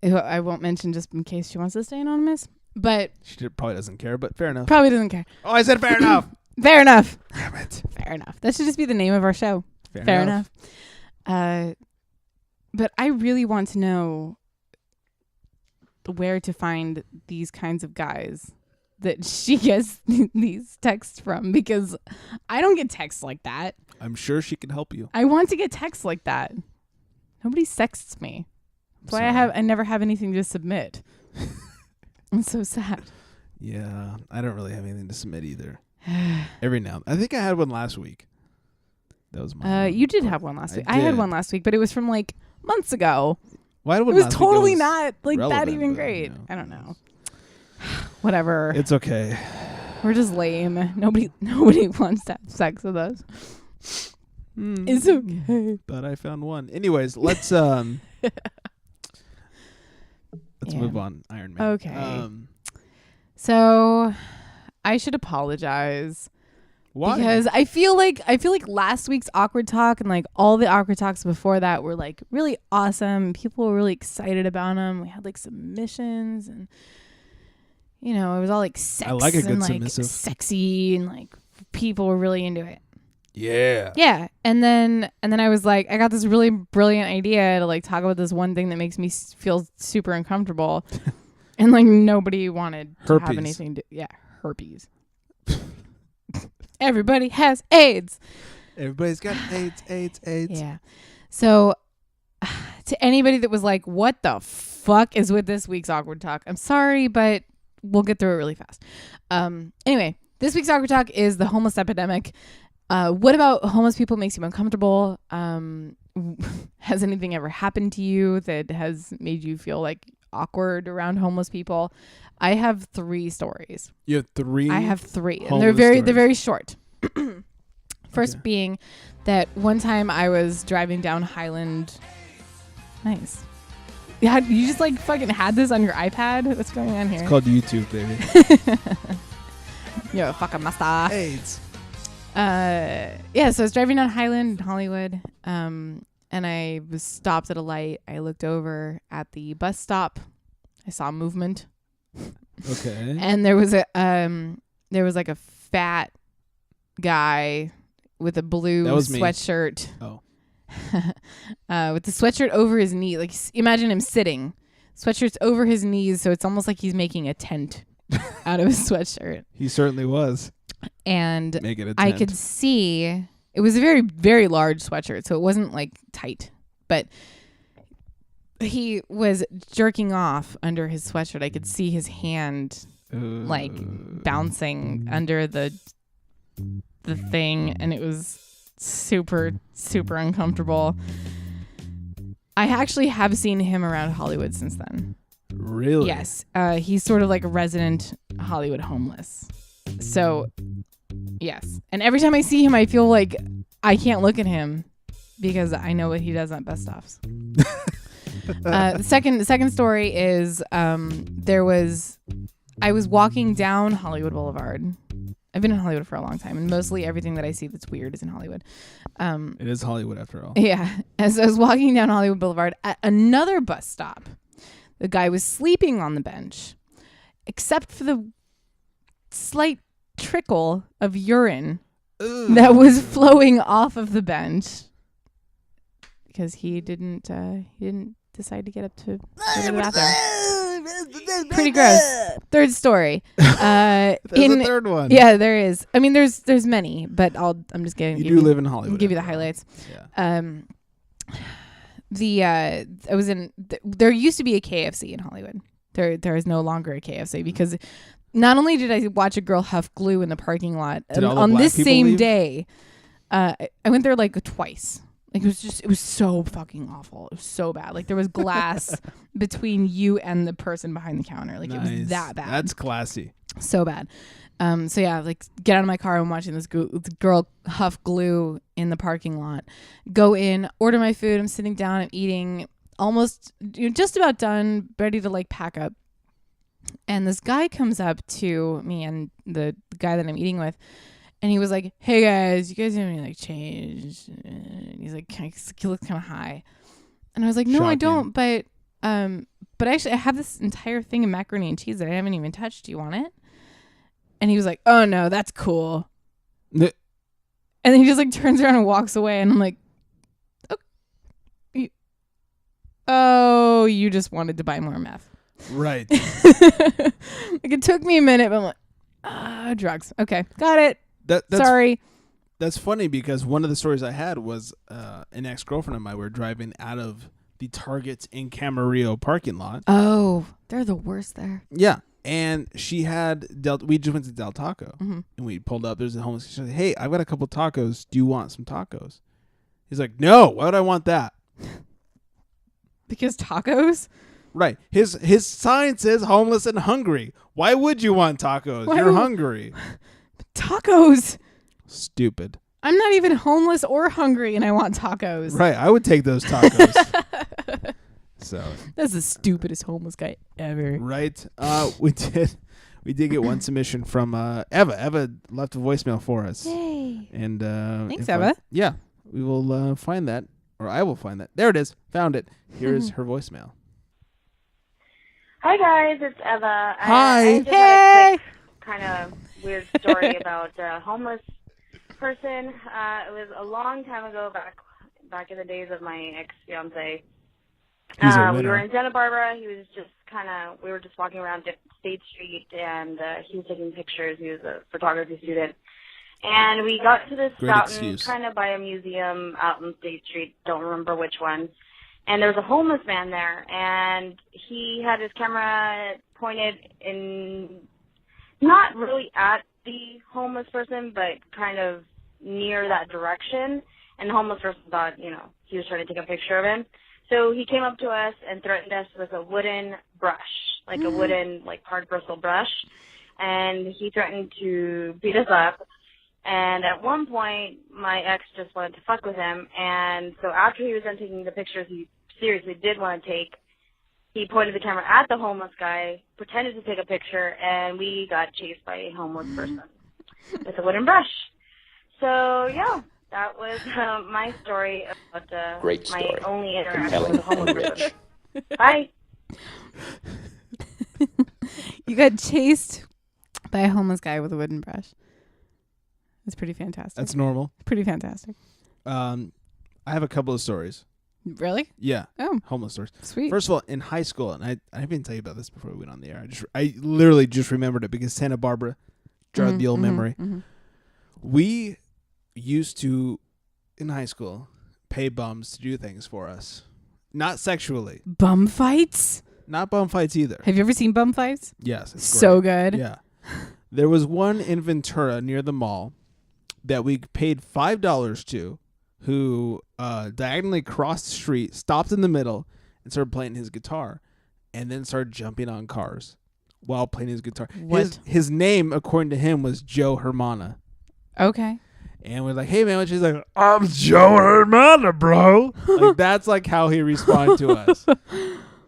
S2: who I won't mention just in case she wants to stay anonymous, but
S1: she probably doesn't care, but fair enough.
S2: Probably doesn't care.
S1: Oh, I said fair enough.
S2: Fair enough.
S1: Damn it.
S2: Fair enough. That should just be the name of our show. Fair enough. But I really want to know where to find these kinds of guys that she gets these texts from, because I don't get texts like that.
S1: I'm sure she can help you.
S2: I want to get texts like that. Nobody sexts me. That's why I never have anything to submit. I'm so sad.
S1: Yeah, I don't really have anything to submit either. Every now, I think I had one last week. That was my.
S2: You did have one last week. I had one last week, but it was from like months ago.
S1: Why
S2: it was totally not like that even great. I don't know. Whatever.
S1: It's okay.
S2: We're just lame. Nobody wants to have sex with us. It's okay.
S1: But I found one. Anyways, let's move on. Iron Man.
S2: Okay. So I should apologize
S1: Why?
S2: Because I feel like last week's awkward talk and like all the awkward talks before that were like really awesome. People were really excited about them. We had like submissions and it was all like sex.
S1: I like a good
S2: and, like,
S1: submissive.
S2: sexy and like people were really into it.
S1: Yeah.
S2: Yeah. And then I was like, I got this really brilliant idea to like talk about this one thing that makes me feel super uncomfortable. And like nobody wanted to have anything to herpes. Everybody has AIDS.
S1: Everybody's got AIDS.
S2: Yeah. So to anybody that was like, what the fuck is with this week's awkward talk? I'm sorry, but we'll get through it really fast. Anyway, this week's awkward talk is the homeless epidemic. What about homeless people makes you uncomfortable? Has anything ever happened to you that has made you feel like awkward around homeless people? I have 3 stories.
S1: You have 3?
S2: I have 3, and they're very short. First being that one time I was driving down Highland. Nice. Yeah, you just like fucking had this on your iPad? What's going on here?
S1: It's called YouTube, baby.
S2: Yo, fucking master.
S1: AIDS.
S2: So I was driving down Highland in Hollywood, and I was stopped at a light. I looked over at the bus stop. I saw movement.
S1: Okay.
S2: And there was like a fat guy with a blue sweatshirt.
S1: Oh.
S2: With the sweatshirt over his knee. Like, imagine him sitting. Sweatshirt's over his knees, so it's almost like he's making a tent out of his sweatshirt.
S1: He certainly was.
S2: And
S1: Make it a
S2: I
S1: tent.
S2: could see it was a very, very large sweatshirt, so it wasn't like tight, but he was jerking off under his sweatshirt. I could see his hand like bouncing under the thing, and it was super, super uncomfortable. I actually have seen him around Hollywood since then.
S1: Really?
S2: Yes. He's sort of like a resident Hollywood homeless. So, yes. And every time I see him, I feel like I can't look at him because I know what he does on best offs. The second story is I was walking down Hollywood Boulevard. I've been in Hollywood for a long time, and mostly everything that I see that's weird is in Hollywood.
S1: It is Hollywood after all.
S2: Yeah. As I was walking down Hollywood Boulevard at another bus stop, the guy was sleeping on the bench, except for the slight trickle of urine that was flowing off of the bench because he didn't decide to get up to go to the bathroom. Pretty gross. Third story.
S1: There's a third one.
S2: Yeah, there is. I mean, there's many, but I'm just giving.
S1: You do live in Hollywood.
S2: Give you the highlights.
S1: Yeah.
S2: There used to be a KFC in Hollywood. There is no longer a KFC because not only did I watch a girl huff glue in the parking lot on this same day, I went there like twice. Like it was so fucking awful. It was so bad. Like there was glass between you and the person behind the counter. Like it was that bad.
S1: That's classy.
S2: So bad. So yeah, like get out of my car. I'm watching this girl huff glue in the parking lot. Go in, order my food. I'm sitting down. I'm eating. Almost, just about done, ready to like pack up. And this guy comes up to me and the guy that I'm eating with. And he was like, "Hey guys, you guys have any like change?" And he's like, he looks kind of high. And I was like, "No, I don't. But actually, I have this entire thing of macaroni and cheese that I haven't even touched. Do you want it?" And he was like, "Oh no, that's cool." And then he just like turns around and walks away. And I'm like, "Oh, you just wanted to buy more meth."
S1: Right.
S2: Like it took me a minute, but I'm like, drugs. Okay, got it. Sorry.
S1: That's funny because one of the stories I had was an ex-girlfriend of mine. We were driving out of the Target in Camarillo parking lot.
S2: Oh, they're the worst there.
S1: Yeah. And she had we just went to Del Taco
S2: and
S1: we pulled up. There's a homeless. She said, "Hey, I've got a couple tacos. Do you want some tacos?" He's like, "No, why would I want that?"
S2: Because tacos?
S1: Right. His sign says homeless and hungry. Why would you want tacos? You're hungry.
S2: Tacos.
S1: Stupid.
S2: I'm not even homeless or hungry and I want tacos.
S1: Right. I would take those tacos. So
S2: that's the stupidest homeless guy ever.
S1: Right. We did get one submission from Eva. Eva left a voicemail for us.
S2: Yay.
S1: And
S2: thanks, Eva.
S1: We will find that, or I will find that. There it is. Found it. Here is her voicemail.
S13: Hi guys, it's Eva.
S1: Hi.
S13: I just had a quick kind of weird story about a homeless person. It was a long time ago, back in the days of my ex-fiance.
S1: He's a
S13: We
S1: winner.
S13: were in Santa Barbara. He was just we were just walking around State Street, and he was taking pictures. He was a photography student. And we got to this
S1: Great
S13: fountain
S1: excuse.
S13: kind of by a museum out on State Street. Don't remember which one. And there was a homeless man there, and he had his camera pointed in, not really at the homeless person, but kind of near that direction. And the homeless person thought, he was trying to take a picture of him. So he came up to us and threatened us with a wooden brush, like a wooden, hard bristle brush. And he threatened to beat us up. And at one point, my ex just wanted to fuck with him. And so after he was done taking the pictures he seriously did want to take, he pointed the camera at the homeless guy, pretended to take a picture, and we got chased by a homeless person with a wooden brush. So, yeah, that was my story about my only interaction with a homeless person. Bye.
S2: You got chased by a homeless guy with a wooden brush. That's pretty fantastic.
S1: That's normal.
S2: Pretty fantastic.
S1: I have a couple of stories.
S2: Really?
S1: Yeah.
S2: Oh.
S1: Homeless stories.
S2: Sweet.
S1: First of all, in high school, and I didn't tell you about this before we went on the air. I literally just remembered it because Santa Barbara jarred the old memory. We used to, in high school, pay bums to do things for us. Not sexually.
S2: Bum fights?
S1: Not bum fights either.
S2: Have you ever seen bum fights?
S1: Yes. It's
S2: so
S1: great.
S2: good.
S1: Yeah. There was one in Ventura near the mall that we paid $5 to, who diagonally crossed the street, stopped in the middle, and started playing his guitar, and then started jumping on cars while playing his guitar.
S2: What?
S1: His name, according to him, was Joe Hermana.
S2: Okay.
S1: And we're like, hey, man. She's like, I'm Joe Hermana, bro. Like, that's like how he responded to us.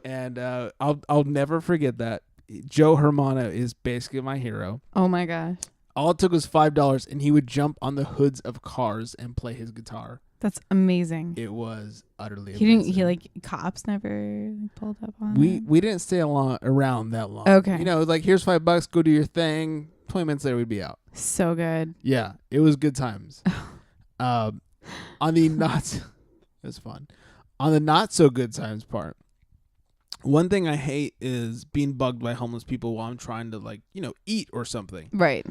S1: And I'll never forget that. Joe Hermana is basically my hero.
S2: Oh, my gosh.
S1: All it took was $5, and he would jump on the hoods of cars and play his guitar.
S2: That's amazing.
S1: It was utterly
S2: amazing. Cops never pulled up on him?
S1: We didn't stay around that long.
S2: Okay.
S1: It was like, here's $5, go do your thing. 20 minutes later, we'd be out.
S2: So good.
S1: Yeah, it was good times. On the it was fun. On the not so good times part, one thing I hate is being bugged by homeless people while I'm trying to eat or something.
S2: Right.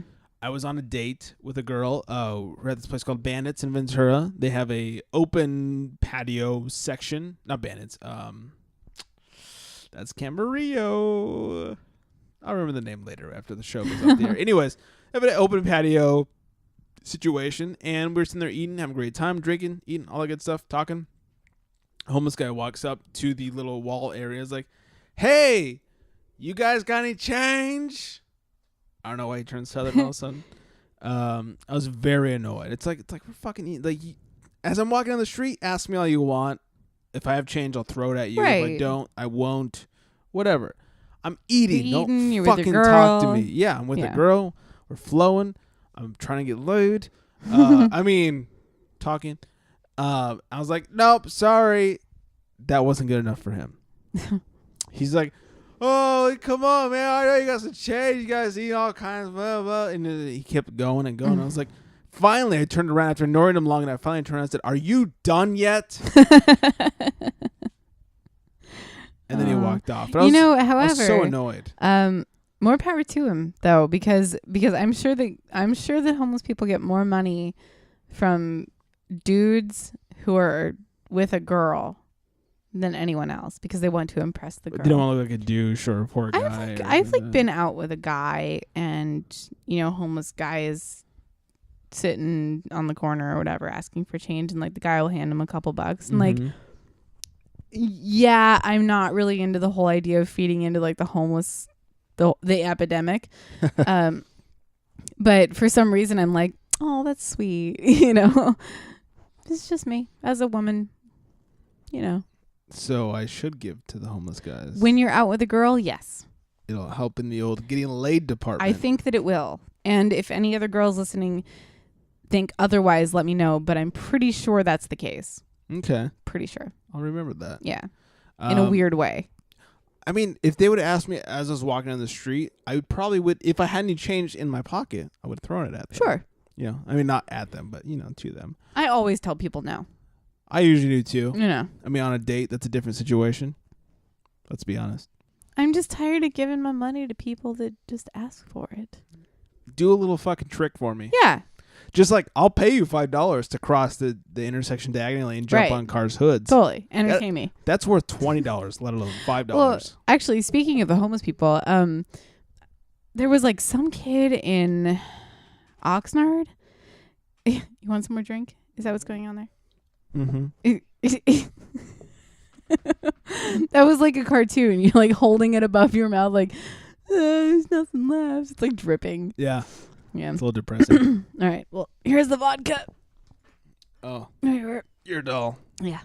S1: I was on a date with a girl. We're at this place called Bandits in Ventura. They have a open patio section. Not Bandits. That's Camarillo. I'll remember the name later after the show goes up there. Anyways, they have an open patio situation, and we're sitting there eating, having a great time, drinking, eating, all that good stuff, talking. A homeless guy walks up to the little wall area. Is like, hey, you guys got any change? I don't know why he turned southern all of a sudden. I was very annoyed. It's like we're fucking eating. As I'm walking down the street, ask me all you want. If I have change, I'll throw it at you.
S2: Right.
S1: If I don't, I won't. Whatever. I'm eating.
S2: You're
S1: Don't
S2: eating, you're
S1: fucking
S2: with a
S1: talk to
S2: girl.
S1: me. Yeah, I'm with
S2: Yeah.
S1: a girl. We're flowing. I'm trying to get laid. Talking. I was like, nope, sorry. That wasn't good enough for him. He's like, oh, come on, man. I know you got some change. You guys eat all kinds of blah, blah. And then he kept going and going. I was like, finally, I turned around after ignoring him long enough. Finally turned around and said, are you done yet? And then he walked off. But
S2: however,
S1: I was so annoyed.
S2: More power to him though, because I'm sure that homeless people get more money from dudes who are with a girl than anyone else because they want to impress the girl.
S1: They don't want to look like a douche or a poor guy.
S2: I've been out with a guy, and homeless guy is sitting on the corner or whatever asking for change, and the guy will hand him a couple bucks, and yeah, I'm not really into the whole idea of feeding into the homeless, the epidemic. But for some reason I'm like, oh, that's sweet. It's just me as a woman,
S1: So I should give to the homeless guys.
S2: When you're out with a girl, yes.
S1: It'll help in the old getting laid department.
S2: I think that it will. And if any other girls listening, think otherwise, let me know. But I'm pretty sure that's the case.
S1: Okay.
S2: Pretty sure.
S1: I'll remember that.
S2: Yeah. In a weird way.
S1: I mean, if they would have asked me as I was walking down the street, I would, if I had any change in my pocket, I would have thrown it at them.
S2: Sure.
S1: You know, I mean, not at them, but, to them.
S2: I always tell people no.
S1: I usually do too.
S2: I
S1: mean, on a date, that's a different situation. Let's be honest.
S2: I'm just tired of giving my money to people that just ask for it.
S1: Do a little fucking trick for me.
S2: Yeah.
S1: Just like, I'll pay you $5 to cross the intersection diagonally and jump on cars' hoods.
S2: Totally. Entertain me.
S1: That's worth $20, let alone $5.
S2: Well, actually, speaking of the homeless people, there was like some kid in Oxnard. You want some more drink? Is that what's going on there?
S1: Mm-hmm.
S2: That was like a cartoon. You're like holding it above your mouth like, there's nothing left. It's like dripping.
S1: Yeah.
S2: Yeah.
S1: It's a little depressing.
S2: All right. Well, here's the vodka.
S1: Oh.
S2: You're
S1: dull.
S2: Yeah.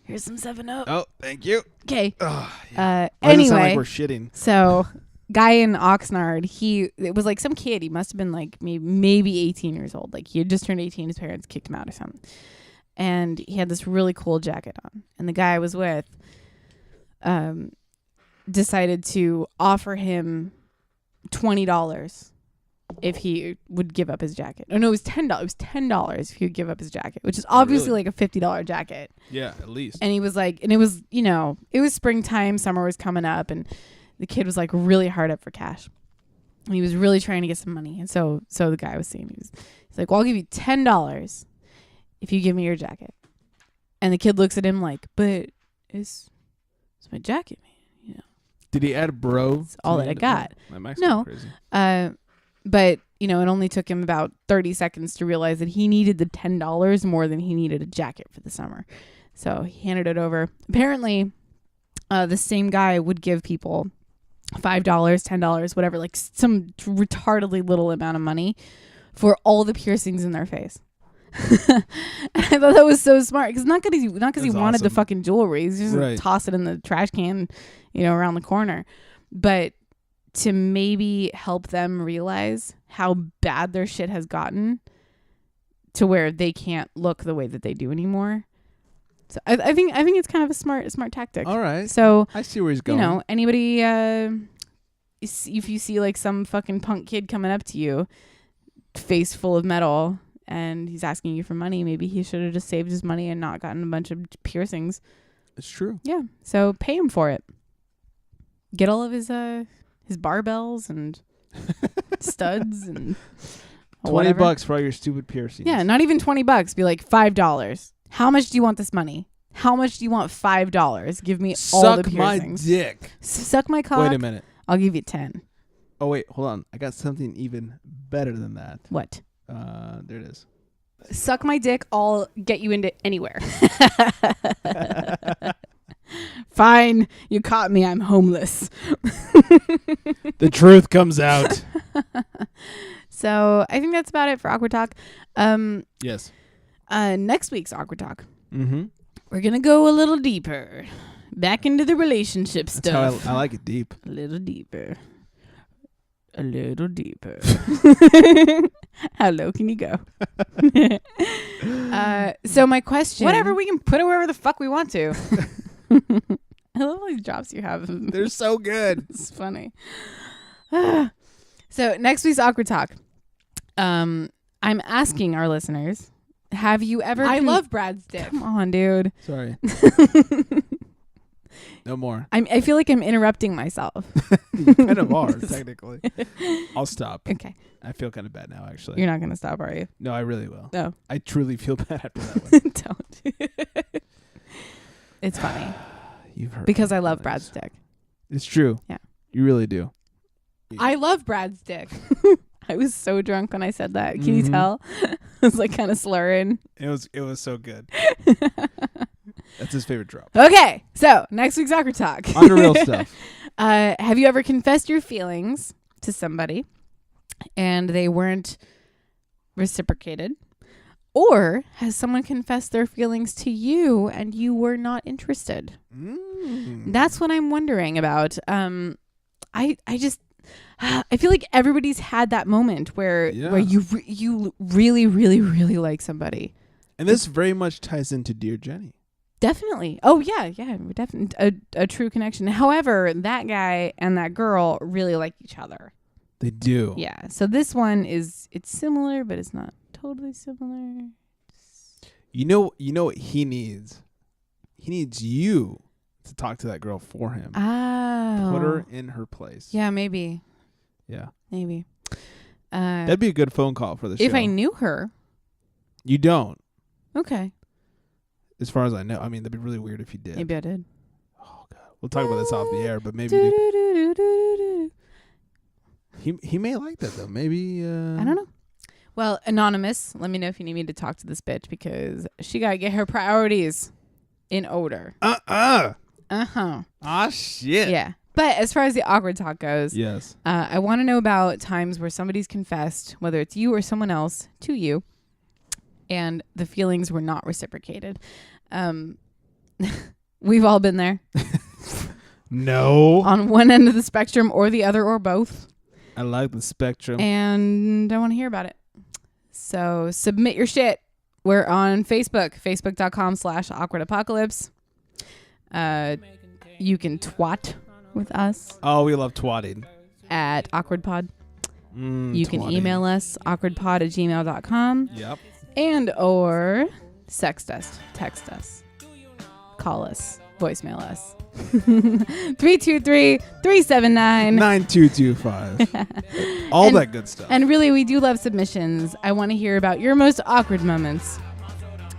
S2: Here's some 7-Up.
S1: Oh, thank you.
S2: Okay.
S1: Yeah.
S2: Anyway.
S1: Why does it sound like we're shitting?
S2: So, guy in Oxnard, it was like some kid. He must have been like maybe 18 years old. Like he had just turned 18. His parents kicked him out or something. And he had this really cool jacket on. And the guy I was with decided to offer him $20 if he would give up his jacket. Oh, no, it was $10. It was $10 if he would give up his jacket, which is obviously like a $50 jacket.
S1: Yeah, at least.
S2: And he was like, and it was, it was springtime, summer was coming up, and the kid was like really hard up for cash. And he was really trying to get some money. And so the guy was saying, he's like, well, I'll give you $10 if you give me your jacket. And the kid looks at him like, but it's my jacket, man.
S1: Did he add bro?
S2: That's all that I got.
S1: No. Crazy.
S2: But, it only took him about 30 seconds to realize that he needed the $10 more than he needed a jacket for the summer. So he handed it over. Apparently, the same guy would give people $5, $10, whatever, like some retardedly little amount of money for all the piercings in their face. And I thought that was so smart because not because he wanted the fucking jewelry. He's just toss it in the trash can, around the corner. But to maybe help them realize how bad their shit has gotten to where they can't look the way that they do anymore. So I think it's kind of a smart tactic.
S1: All right.
S2: So
S1: I see where he's going.
S2: Anybody, if you see like some fucking punk kid coming up to you, face full of metal, and he's asking you for money, maybe he should have just saved his money and not gotten a bunch of piercings.
S1: It's true.
S2: Yeah. So pay him for it. Get all of his barbells and studs and
S1: $20 for all your stupid piercings.
S2: Yeah, not even $20. Be like $5. How much do you want this money? How much do you want? $5. Give me all the piercings.
S1: Suck my dick.
S2: Suck my cock.
S1: Wait a minute.
S2: I'll give you 10.
S1: Oh wait, hold on. I got something even better than that.
S2: What?
S1: There it is.
S2: Suck my dick. I'll get you into anywhere. Fine. You caught me. I'm homeless.
S1: The truth comes out.
S2: So I think that's about it for Awkward Talk.
S1: Yes.
S2: Next week's Awkward Talk.
S1: Mm-hmm.
S2: We're going to go a little deeper. Back into the relationship stuff.
S1: How I like it deep.
S2: A little deeper. A little deeper. How low can you go? So my question. Whatever, we can put it wherever the fuck we want to. I love all these drops you have.
S1: They're so good.
S2: It's funny. So next week's Awkward Talk. I'm asking our listeners, have you ever... I love Brad's dick.
S1: Come
S2: on, dude.
S1: Sorry. No more.
S2: I feel like I'm interrupting myself.
S1: You kind of are, technically. I'll stop.
S2: Okay.
S1: I feel kind of bad now, actually.
S2: You're not going to stop, are you?
S1: No, I really will.
S2: No.
S1: I truly feel bad after that one.
S2: Don't. It's funny.
S1: You've heard
S2: because I love Brad's dick.
S1: It's true.
S2: Yeah.
S1: You really do.
S2: I love Brad's dick. I was so drunk when I said that. Can you tell? I was like kind of slurring.
S1: It was so good. That's his favorite drop.
S2: Okay, so next week's Awkward Talk.
S1: On to real stuff.
S2: Have you ever confessed your feelings to somebody and they weren't reciprocated? Or has someone confessed their feelings to you and you were not interested? That's what I'm wondering about. I just I feel like everybody's had that moment where you really, really, really like somebody.
S1: And this very much ties into Dear Jenny.
S2: Definitely. Oh, yeah. Definitely a true connection. However, that guy and that girl really like each other.
S1: They do.
S2: Yeah. So this one it's similar, but it's not totally similar.
S1: You know what he needs? He needs you to talk to that girl for him.
S2: Oh.
S1: Put her in her place.
S2: Yeah, maybe.
S1: Yeah.
S2: Maybe.
S1: That'd be a good phone call for the show.
S2: If I knew her.
S1: You don't.
S2: Okay.
S1: As far as I know. I mean, that'd be really weird if you did.
S2: Maybe I did.
S1: Oh, God. We'll talk about this off the air, but maybe you do. He may like that, though. Maybe.
S2: I don't know. Well, Anonymous, let me know if you need me to talk to this bitch because she got to get her priorities in order.
S1: Uh-huh.
S2: Ah,
S1: shit.
S2: Yeah. But as far as the awkward talk goes,
S1: yes,
S2: I want to know about times where somebody's confessed, whether it's you or someone else, to you, and the feelings were not reciprocated. We've all been there.
S1: No.
S2: On one end of the spectrum or the other or both.
S1: I like the spectrum.
S2: And I want to hear about it. So submit your shit. We're on Facebook, facebook.com/awkwardapocalypse. You can twat with us.
S1: Oh, we love twatting.
S2: At awkwardpod. You can
S1: twatting.
S2: email us, awkwardpod@gmail.com.
S1: Yep.
S2: And or sext us, text us, call us, voicemail us. 323-379-9225.
S1: All that good stuff.
S2: And really, we do love submissions. I want to hear about your most awkward moments.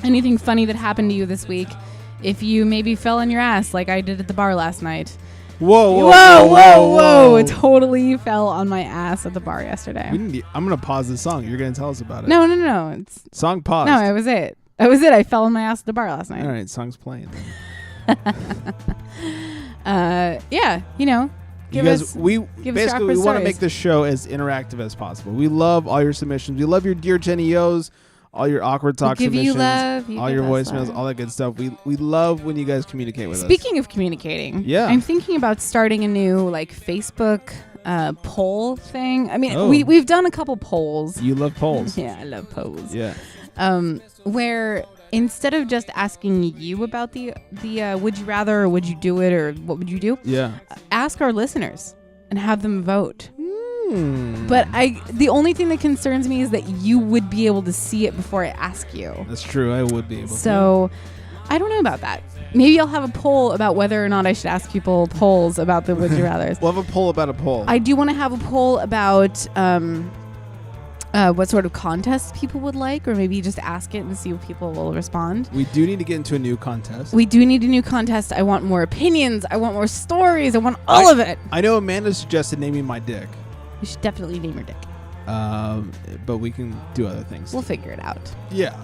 S2: Anything funny that happened to you this week. If you maybe fell on your ass like I did at the bar last night.
S1: Whoa.
S2: It totally fell on my ass at the bar yesterday.
S1: I'm going to pause the song. You're going to tell us about it.
S2: No. It's
S1: song paused.
S2: No, it was it. I fell on my ass at the bar last night.
S1: All right, song's playing.
S2: Yeah, give us
S1: we
S2: your
S1: basically
S2: awkward
S1: we want to
S2: stories.
S1: make this show as interactive as possible. We love all your submissions. We love your Dear Jenny O's, all your awkward talk
S2: give you
S1: submissions,
S2: love, you
S1: all
S2: give
S1: your
S2: us
S1: voicemails,
S2: love.
S1: all that good stuff. We love when you guys communicate with us.
S2: Speaking of communicating,
S1: Yeah.
S2: I'm thinking about starting a new Facebook poll thing. I mean,
S1: Oh.
S2: we've done a couple polls.
S1: You love polls.
S2: Yeah, I love polls.
S1: Yeah.
S2: Where instead of just asking you about the would you rather or would you do it or what would you do?
S1: Yeah.
S2: Ask our listeners and have them vote.
S1: Hmm.
S2: But the only thing that concerns me is that you would be able to see it before I ask you.
S1: That's true. I would be able to.
S2: So I don't know about that. Maybe I'll have a poll about whether or not I should ask people polls about the would you rathers.
S1: We'll have a poll about a poll.
S2: I do want to have a poll about what sort of contests people would like, or maybe just ask it and see what people will respond.
S1: We do need to get into a new contest.
S2: We do need a new contest. I want more opinions. I want more stories. I want all of it.
S1: I know Amanda suggested naming my dick.
S2: You should definitely name your dick.
S1: But we can do other things.
S2: We'll figure it out.
S1: Yeah.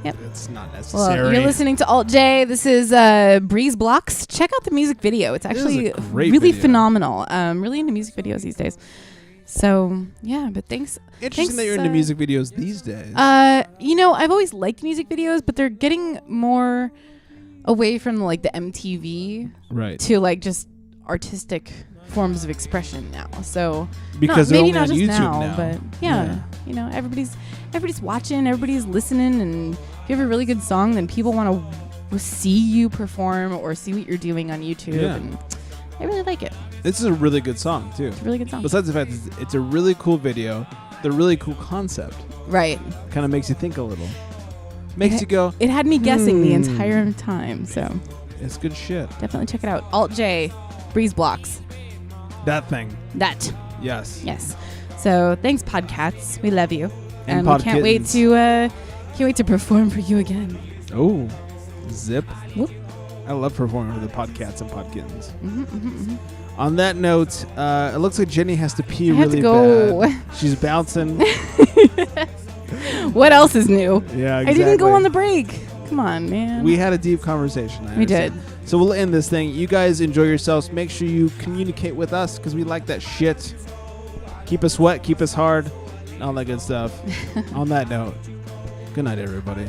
S2: Yep.
S1: It's not necessary.
S2: Well, you're listening to Alt J. This is Breeze Blocks. Check out the music video. It's actually
S1: great
S2: really
S1: video.
S2: phenomenal. Really into music videos these days. So, yeah, but thanks.
S1: Interesting that you're into music videos these days.
S2: I've always liked music videos, but they're getting more away from the MTV
S1: Right.
S2: to just artistic forms of expression now. So
S1: Because
S2: maybe
S1: they're
S2: not
S1: only
S2: just
S1: on YouTube now.
S2: but yeah, everybody's watching, everybody's listening, and if you have a really good song, then people want to see you perform or see what you're doing on YouTube.
S1: Yeah.
S2: And I really like it.
S1: This is a really good song, too.
S2: It's a really good song.
S1: Besides the fact that it's a really cool video, the really cool concept.
S2: Right.
S1: Kind of makes you think a little. Makes you go.
S2: It had me guessing the entire time. So
S1: it's good shit.
S2: Definitely check it out. Alt J, Breeze Blocks.
S1: That thing.
S2: That.
S1: Yes.
S2: Yes. So thanks, Podcats. We love you,
S1: And
S2: we can't wait to perform for you again.
S1: Oh, zip.
S2: Whoop.
S1: I love performing for the Podcats and Podkittens.
S2: Mm-hmm.
S1: On that note, it looks like Jenny has to pee
S2: I have
S1: really
S2: to go.
S1: bad. She's bouncing.
S2: What else is new?
S1: Yeah,
S2: I didn't go
S1: exactly.
S2: on the break. Come on, man.
S1: We had a deep conversation.
S2: We did.
S1: So we'll end this thing. You guys enjoy yourselves. Make sure you communicate with us because we like that shit. Keep us wet, keep us hard, and all that good stuff. On that note, good night, everybody.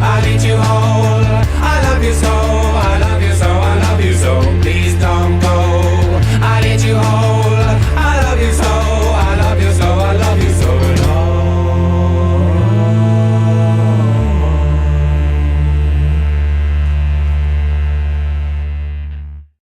S3: I need you home.